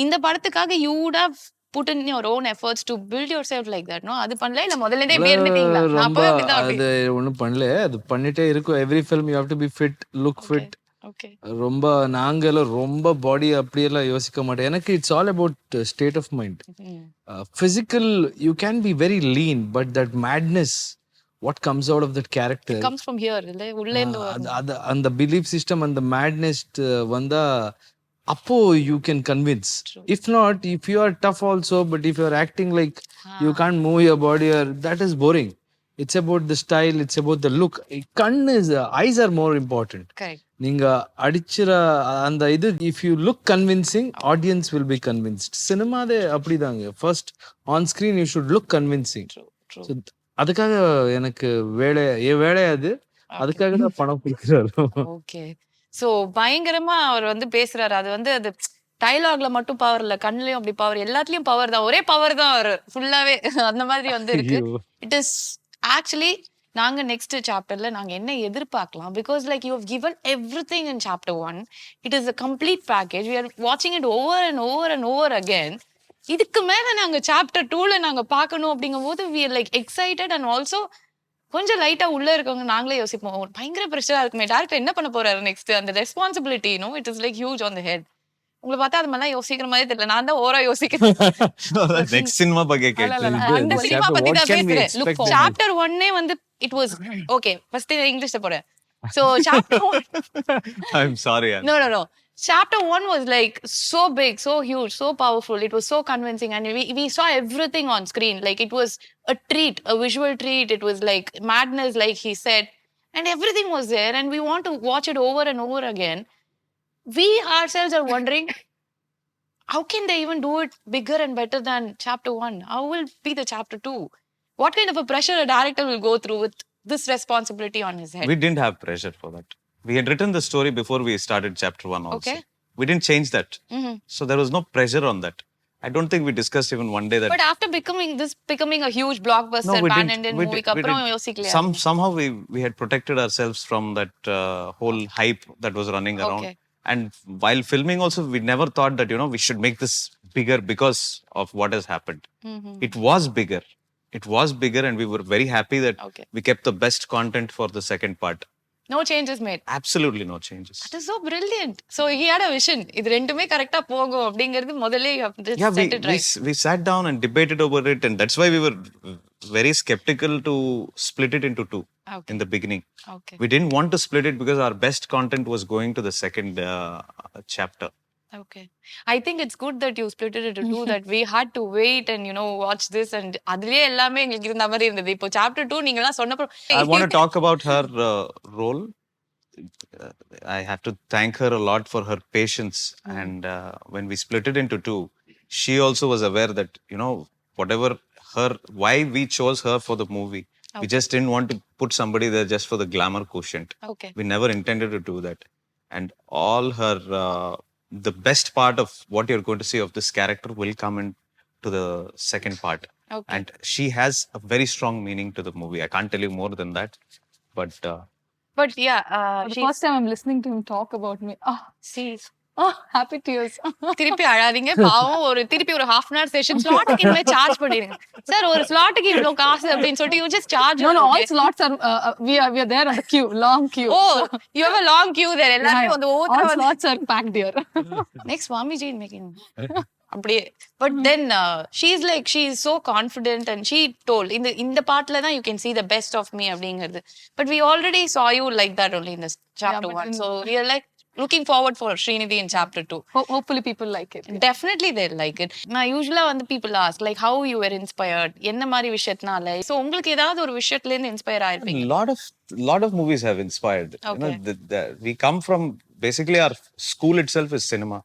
இந்த படத்துக்காக you would have put in your own efforts to build yourself like that, no? அது பண்ணல இல்ல முதல்ல இருந்தே இப்படி இருந்துட்டீங்களா? நான் அப்பவே அப்படிதான். அது ஒண்ணும் பண்ணல, அது பண்ணிட்டே இருக்கும். every film you have to be fit, look fit. Okay. ரொம்ப நாங்கெல்லாம் ரொம்ப பாடி அப்படியெல்லாம் யோசிக்க மாட்டேன். எனக்கு it's all about state of mind. Physical you can be very lean, but that madness what comes out of that character comes from here, இல்ல உள்ள இருந்து அது அந்த பிலீஃப் சிஸ்டம், அந்த மேட்னஸ் வந்தா அப்போ you can convince. If not, if you are tough also, but if you are acting like you can't move your body, that is boring. It's about the style, it's about the look. Eyes are more important. Correct. நீங்க அடிச்சிர அந்த இது, if you look convincing, audience will be convinced. சினிமாதே அப்படிதாங்க. First on screen you should look convincing. True. So அதுக்காக எனக்கு வேலை அது, அதுக்காக தான் பணம் கொடுக்குறாரு. ஓகே. சோ பயங்கரமா அவர் வந்து பேசுறாரு. அது வந்து அது டயலாக்ல மட்டும் பவர் இல்ல, கண்ணுலயும் அப்படி பவர், எல்லாத்துலயும் பவர் தான், ஒரே பவர் தான் அவர் ஃபுல்லாவே அந்த மாதிரி வந்து இருக்கு. இட் இஸ் ஆக்சுவலி நாங்க நெக்ஸ்ட் சாப்டர்ல நாங்க என்ன எதிர்பார்க்கலாம்? Because like you have given everything in chapter 1. It is a complete package. We are watching it over and over and over again. இதுக்கு மேல நாங்க சாப்டர் 2ல நாங்க பார்க்கணும் அப்படிங்கும்போது we are like excited and also கொஞ்சம் லைட்டா உள்ள இருக்கவங்க நாங்களே யோசிப்போம், பயங்கர பிரஷரா இருக்குமே, டைரக்டர் என்ன பண்ண போறாரு நெக்ஸ்ட், அந்த responsibility, no, it is like huge on the head. உங்களை பார்த்தா அது மாதிரிலாம் யோசிக்கிற மாதிரி தெரியல, நான் தான் ஓவரா யோசிக்கிறேன். நெக்ஸ்ட் சினிமா பத்தி கேட்டேன். அந்த சினிமா பத்தி தான் பேசுறேன். லுக், சாப்டர் 1 வந்து it was okay. First இங்கிலீஷ்ல போறேன். So chapter 1 I'm sorry. No. Chapter 1 was like so big, so huge, so powerful. It was so convincing and we saw everything on screen. Like it was a treat, a visual treat. It was like madness, like he said. And everything was there and we want to watch it over and over again. We ourselves are wondering, how can they even do it bigger and better than chapter 1? How will be the chapter 2? What kind of a pressure a director will go through with this responsibility on his head? We didn't have pressure for that. We had written the story before we started chapter 1 also. Okay. We didn't change that. So there was no pressure on that. I don't think we discussed even one day that. But after becoming a huge blockbuster pan-Indian movie, அப்புறம் யோசிக்கலையா? Somehow we had protected ourselves from that whole hype that was running around. Okay. And while filming also, we never thought that, we should make this bigger because of what has happened. It was bigger. It was bigger and we were very happy that we kept the best content for the second part. No changes made. Absolutely no changes. That is so brilliant. So he had a vision. இது ரெண்டுமே கரெக்ட்டா போகும் அப்படிங்கிறது முதல்ல you have just set it right. We sat down and debated over it, and that's why we were very skeptical to split it into two in the beginning. Okay. We didn't want to split it because our best content was going to the second chapter. Okay. I think it's good that you split it into two, that we had to wait and watch this, and அதுலயே எல்லாமே எங்களுக்கு இருந்த மாதிரி இருந்தது. இப்போ chapter 2 நீங்கலாம் சொன்னப்போ I want to talk about her role. I have to thank her a lot for her patience. And when we split it into two, she also was aware that, whatever why we chose her for the movie. We just didn't want to put somebody there just for the glamour quotient. Okay. We never intended to do that. And all her the best part of what you're going to see of this character will come into the second part. Okay. And she has a very strong meaning to the movie. I can't tell you more than that, but But yeah, For the first time I'm listening to him talk about me. see, Happy tears. திருப்பி அழாதீங்க பாவம் திருப்பி ஒரு half an hour session ஸ்லாட்டுக்கு இனிமே charge பண்ணிடுங்க sir ஒரு ஸ்லாட்டுக்கு இவ்ளோ காசு அப்படின்னு சொல்லிட்டு you just charge No, all slots are, we are there on the queue, long queue. Oh you have a long queue there எல்லாரும் வந்து All ஒவ்வொருத்தர slots are packed here. Next Swamiji in making அப்படியே but then she is like she is so confident and she told இந்த பார்ட்ல தான் you can see the best of me அப்படிங்கிறது but we already saw you like that only in this chapter 1 so we are like looking forward for Srinidhi in chapter 2. Hopefully people like it. Definitely they'll like it. நான் யூசுவலா வந்து people ask like how you were inspired என்ன மாதிரி விஷயத்தினால so உங்களுக்கு ஏதாவது ஒரு விஷயத்துல இருந்து inspire ஆயிருப்பீங்க lot of movies have inspired. Okay. We come from basically our school itself is cinema.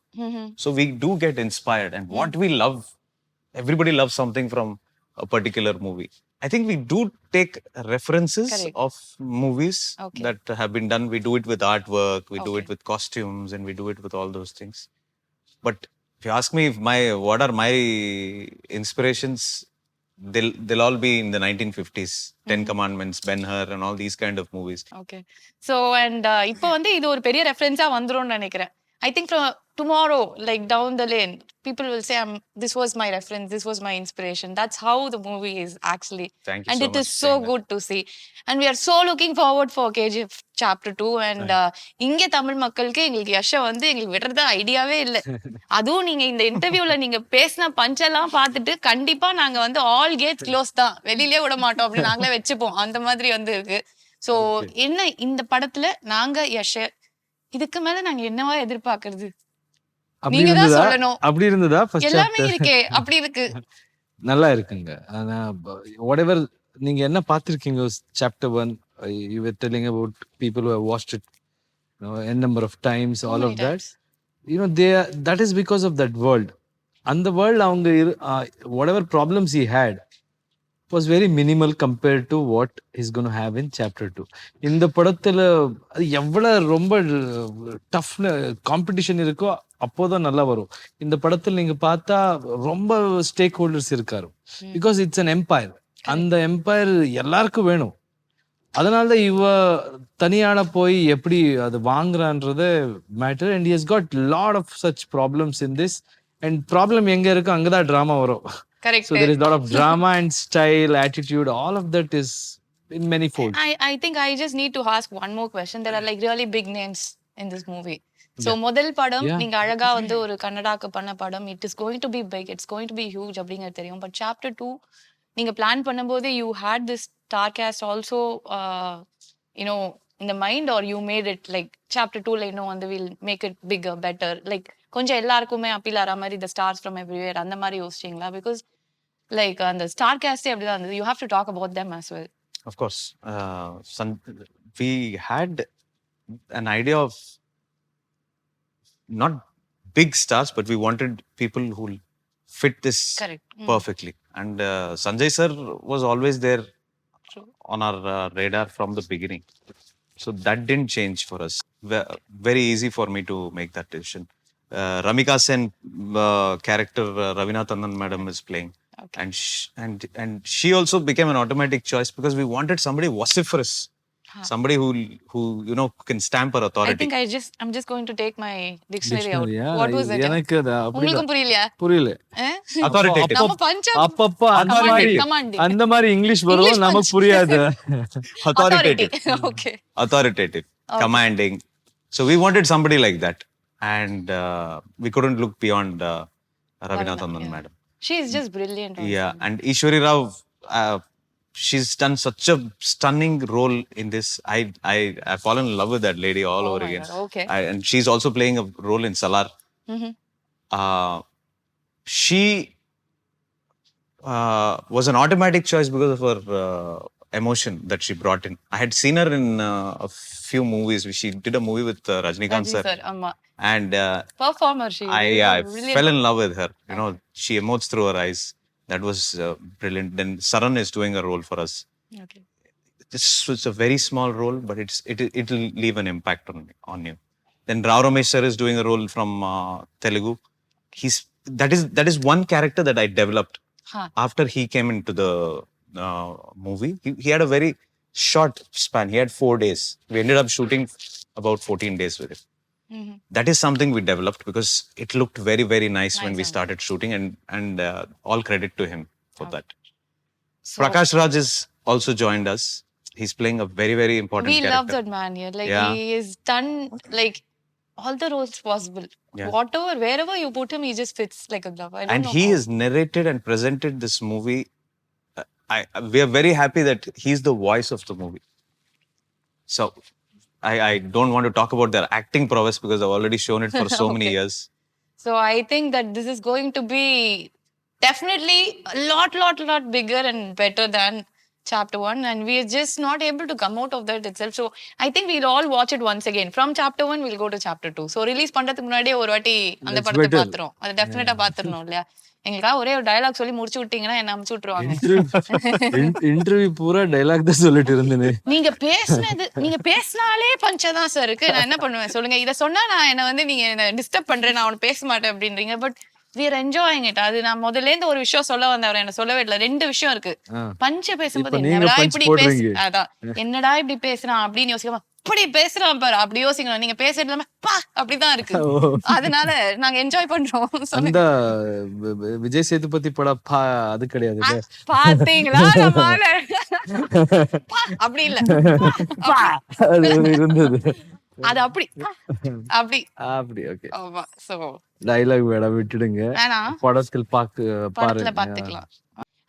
So we do get inspired, and what we love, everybody loves something from a particular movie. I think we do take references Correct. of movies Okay. that have been done. We do it with artwork, we do Okay. it with costumes, and we do it with all those things. But if you ask me what are my inspirations, they'll all be in the 1950s. Ten Commandments, Ben-Hur, and all these kind of movies. Okay so and இப்போ வந்து இது ஒரு பெரிய ரெஃபரன்ஸா வந்துரும்னு நினைக்கிறேன் I think from tomorrow like down the lane people will say this was my reference this was my inspiration that's how the movie is actually Thank you and so it much is for so saying that. Good to see and we are so looking forward for KGF Chapter 2 and இங்கே தமிழ் மக்களுக்கு எங்களுக்கு யஷை வந்து எங்களுக்கு விடுறது ஐடியாவே இல்லை அதுவும் நீங்க இந்த இன்டர்வியூல நீங்க பேசின பஞ்செல்லாம் பார்த்துட்டு கண்டிப்பா நாங்க வந்து ஆல் கேட்ஸ் க்ளோஸ் தான் வெளியிலே விட மாட்டோம் அப்படின்னு நாங்களே வச்சுப்போம் அந்த மாதிரி வந்து இருக்கு சோ என்ன இந்த படத்துல நாங்க யஷ இதுக்கு மேல நாங்க என்னவா எதிர்பார்க்கறது அப்படி நீங்க தான் இருந்ததா சொல்லணும் அப்படி இருந்ததா ஃபர்ஸ்ட் எல்லாமே இருக்கே அப்படி இருக்கு நல்லா இருக்குங்க ஆனா whatever நீங்க என்ன பார்த்திருக்கீங்க chapter 1 you were telling about people who have watched it n number of times all many of that times. that is because of that world and the world அவங்க whatever problems he had was very minimal compared to what he's going to have in chapter 2 இந்த படத்துல அது எவ்வளவு ரொம்ப tough competition இருக்கோ அப்போதான் நல்லா வரும் இந்த படத்துல நீங்க பார்த்தா ரொம்ப ஸ்டேக் ஹோல்டர்ஸ் இருக்காரு பிகாஸ் இட்ஸ் அன் எம்பையர் அந்த எம்பையர் எல்லாருக்கும் வேணும் அதனால இவ தனியால போய் எப்படி அது வாங்குறான்றது matter and he has got lot of such problems in this and problem எங்க இருக்கு அங்கதான் டிராமா வரும் Correct. so there is a lot of drama and style attitude all of that is in many folds. I think I just need to ask one more question. There are like really big names in this movie. So முதல் படம் நீங்க அழகா வந்து ஒரு கன்னடாக்கு பண்ண படம் it is going to be big, it's going to be huge அப்படிங்கிறது தெரியும். But chapter 2 நீங்க பிளான் பண்ணும்போது you had this star cast also you know in the mind or you made it like chapter 2 ல இன்னும் வந்து we'll make it bigger better like கொஞ்சம் எல்லாருக்குமே appeal ஆற மாதிரி the stars from everywhere அந்த மாதிரி யோசிச்சீங்களா because like அந்த star cast அப்படிதான் இருந்தது you have to talk about them as well. Of course, we had an idea of not big stars, but we wanted people who fit this Correct. perfectly. And Sanjay sir was always there True. on our radar from the beginning. So that didn't change for us. Very easy for me to make that decision. Ramika Sen character Ravina Tandon madam is playing. Okay. And she also became an automatic choice because we wanted somebody vociferous, somebody who you know can stamp her I authority. think I'm just going to take my dictionary out. Yeah, What was it? எனக்கு அது அப்படிதான் உங்களுக்கும் புரியலையா புரியல Authoritative. நம்ம பஞ்சம் அப்பப்ப அந்த மாதிரி commanding. அந்த மாதிரி இங்கிலீஷ் வரும் English நமக்கு punch. புரியாது Authoritative. Okay. Authoritative, commanding. So we wanted somebody like that, and we couldn't look beyond Ravina Ravina, Tandon yeah. madam. She is just brilliant. Also. Yeah, and Ishwari Rao, she's done such a stunning role in this. I fallen in love with that lady all Oh over my again. God, okay. And she's also playing a role in Salar. Mhm. She was an automatic choice because of her emotion that she brought in. I had seen her in a few movies. She did a movie with Rajnikant Rajni sir. sir, ஆமா. And Performer she. I Brilliant. fell in love with her. You know, she emotes through her eyes. That was brilliant. Then Saran is doing a role for us. Okay. This was a very small role, but it'll leave an impact on you. Then Rao Ramesh sir is doing a role from Telugu. That is one character that I developed after he came into the movie. He had a very short span. He had 4 days. We ended up shooting about 14 days with him. That is something we developed because it looked very, very nice when we started shooting, and all credit to him for that. So, Prakash Raj is also joined us. He's playing a very, very important we character. love that man here. Like he is done like all the roles possible. Whatever, wherever you put him, he just fits like a glove. I don't And know he how. has narrated and presented this movie. We are very happy that he's the voice of the movie. So I don't want to talk about their acting prowess because I've already shown it for so many years. So I think that this is going to be definitely a lot bigger and better than chapter 1, and we are just not able to come out of that itself. So I think we'll all watch it once again. From chapter 1 we'll go to chapter 2. So release பண்றதுக்கு முன்னாடியே ஒரு வாட்டி அந்த படத்தை பாத்துறோம். அது டெஃபினட்டா பாத்துறணும் இல்லையா? எங்களுக்காக ஒரே ஒரு டயலாக் சொல்லி முடிச்சு விட்டீங்கன்னா என்ன அமுச்சு விட்டுருவாங்க. இன்டர்வியூ பூரா டைலாக் தான் சொல்லிட்டு இருந்தேன். நீங்க பேசினாலே பஞ்சதான் சார் இருக்கு. நான் என்ன பண்ணுவேன் சொல்லுங்க. இதை சொன்னா நான் என்ன வந்து நீங்க என்ன டிஸ்டர்ப் பண்றேன், நான் அவனை பேச மாட்டேன் அப்படின்றீங்க. But we are enjoying it. அது நான் முதல்ல இருந்து ஒரு விஷயம் சொல்ல வந்தவர் என்ன சொல்லவே இல்லை. 2 விஷயம் இருக்கு. பஞ்ச பேசும்போது என்னடா இப்படி அதான் என்னடா இப்படி பேசுறான் அப்படின்னு யோசிக்காம இப்படி பேசுறான் பாரு அப்படி யோசிக்கணும். நீங்க பேசுறது இல்லாம பா அப்படிதான் இருக்கு. அதனால நாங்க என்ஜாய் பண்றோம். அந்த விஜய் சேதுபதி படம் அது கிடையாது. பாத்தீங்களா? அப்படி இல்ல இருந்தது. அது அப்படி அப்படி அப்படி ஓகே. ஆமா. சோ டயலாக் வேணா விட்டுடுங்க. படத்தில் பாத்துக்கலாம்.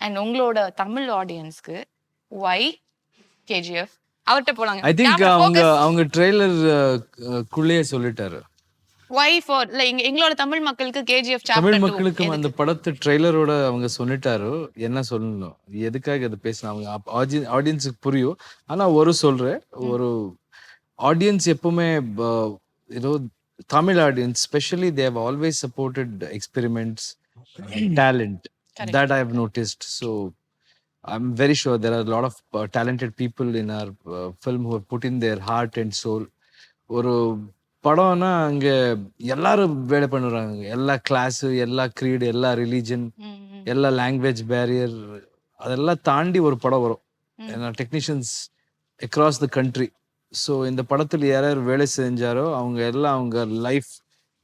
அண்ட் உங்களோட தமிழ் ஆடியன்ஸ்க்கு why KGF அவர்ட்ட போலாங்க. ஐ திங்க் அவங்க ட்ரெய்லர் குள்ளே சொல்லிட்டாரு. why for like எங்களோட தமிழ் மக்களுக்கு KGF chapter 2 தமிழ் மக்களுக்கு அந்த படத்து ட்ரெய்லரோட அவங்க சொல்லிட்டாரு என்ன சொல்லணும், எதுக்காக அது பேசினா அவங்க ஆடியன்ஸுக்கு புரியும். ஆனா சொல்றேன், ஒரு ஆடியன்ஸ் எப்பவுமே Tamil audience especially, they have always supported experiments, talent. Correct. That I have noticed. So I'm very sure there are a lot of talented people in our film who have put in their heart and soul. ஒரு படம்னா அங்க எல்லாரும் வேலை பண்ணுறாங்க. எல்லா class, எல்லா creed, எல்லா religion, எல்லா லாங்குவேஜ் பேரியர் அதெல்லாம் தாண்டி ஒரு படம் வரும். ஏன்னா technicians across the country. So இந்த படத்தில் யார் வேலை செஞ்சாரோ அவங்க எல்லாம் அவங்க லைஃப்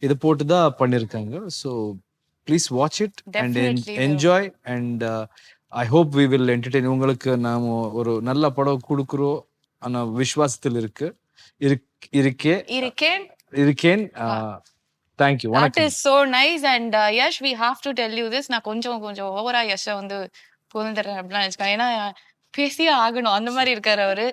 இதை போட்டு தான் பண்ணியிருக்காங்க. So please watch it and enjoy and I hope we will entertain. உங்களுக்கு நாம் ஒரு நல்ல படம் கொடுக்குறோம் ஆனால் விஸ்வாசத்தில் இருக்கேன். Thank you. That is so nice. And Yash, we have to tell you this. நான் கொஞ்சம் ஓவரா யஷை வந்து புகழ்ந்துடுறேன் அப்படிலாம் வச்சுக்கேன். ஏன்னா பேசியே ஆகணும் அந்த மாதிரி இருக்காரு அவரு.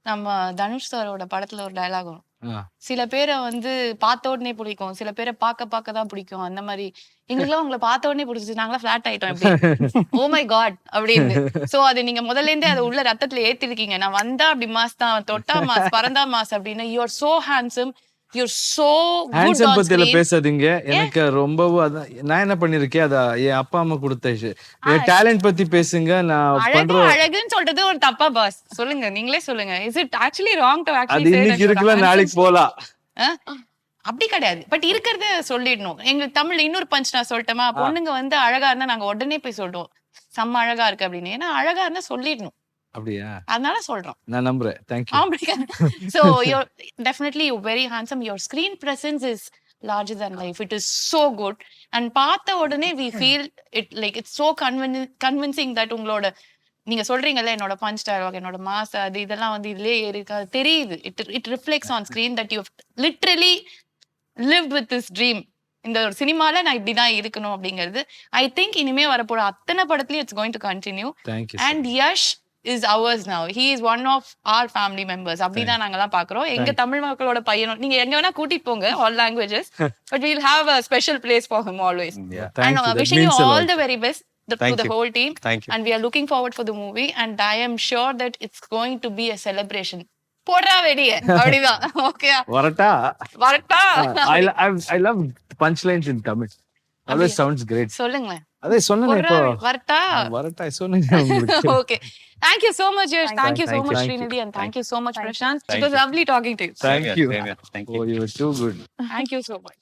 நம்ம தனுஷ் சாரோட படத்துல ஒரு டயலாக் வரும். சில பேரை வந்து பார்த்த உடனே பிடிக்கும், சில பேரை பார்க்க தான் பிடிக்கும். அந்த மாதிரி எங்களுக்குலாம் உங்களை பார்த்த உடனே பிடிச்சிச்சு, நாங்களாம் ஃபிளாட் ஆயிட்டோம் எப்படி ஓ மை காட் அப்படின்னு. சோ அது நீங்க முதல்ல இருந்தே அதை உள்ள ரத்தத்துல ஏத்திருக்கீங்க. நான் வந்தா அப்படி மாஸ் தான், தொட்டா மாஸ், பறந்தா மாஸ் அப்படின்னு. You are so handsome, you're so good on screen. பேசாதீங்க. எனக்கு ரொம்பவும் நான் என்ன பண்ணிருக்கேன், அத என் அப்பா அம்மா கொடுத்த டேலண்ட் பத்தி பேசுங்க. நான் பண்ற அழகுன்னு சொல்றது ஒரு தப்பா பாஸ்? சொல்லுங்க, நீங்களே சொல்லுங்க. is it actually wrong to actually say that? அது இன்னைக்கு இருக்கலாம், நாளைக்கு போலாம். அப்படி கிடையாது. பட் இருக்கிறத சொல்லிடணும். எங்களுக்கு தமிழ்ல இன்னொரு பஞ்ச் நான் சொல்லட்டுமா? பொண்ணுங்க வந்து அழகா இருந்தா நாங்க உடனே போய் சொல்றோம் செம்ம அழகா இருக்கு அப்படின்னு. ஏன்னா அழகா இருந்தா சொல்லிடணும். அப்படியா? அதனால சொல்றோம். நான் நம்புறேன். Thank you. So you're definitely very handsome. Your screen presence is larger than life. It is so good. And பார்த்த உடனே we feel it like it's so convincing that உங்களோட நீங்க சொல்றீங்கல்ல என்னோட பஞ்ச் டயலாக், என்னோட மாஸ், அது இதெல்லாம் வந்து இதுலயே இருக்கு. அது தெரியுது. It reflects on screen that you've literally lived with this dream. இந்த ஒரு சினிமால நான் இப்படிதான் இருக்கணும் அப்படிங்கிறது. I think இனிமே வரப்போற அத்தனை படத்துலயும் it's going to continue. Thank you. And Yash is ours now. He is one of our family members. அப்படிதான் நாங்கெல்லாம் பாக்குறோம். எங்க தமிழ் மக்களோட பையனும் நீங்க எங்க வேணா கூட்டிட்டு போங்க, all languages, but we'll have a special place for him always. And wishing you all the very best to the whole team. Thank you. And we are looking forward for the movie, and I am sure that it's going to be a celebration. போடுறா வெடியே அப்படிதான். Okay, வரட்டா. I I love punchlines in Tamil. Always sounds great. சொல்லுங்களேன். அதே சொன்னேனே இப்போ வரட்டா? வரட்டா சொன்னேனே உங்களுக்கு. Okay. Thank you so much, Yash. Thank you so Thank you. much, Thank you. Srinidhi, and thank you so much, Thank you. Prashanth. It Thank was you. lovely talking to you. Thank you. Same here. Thank you. Oh, you were too good. Thank you so much.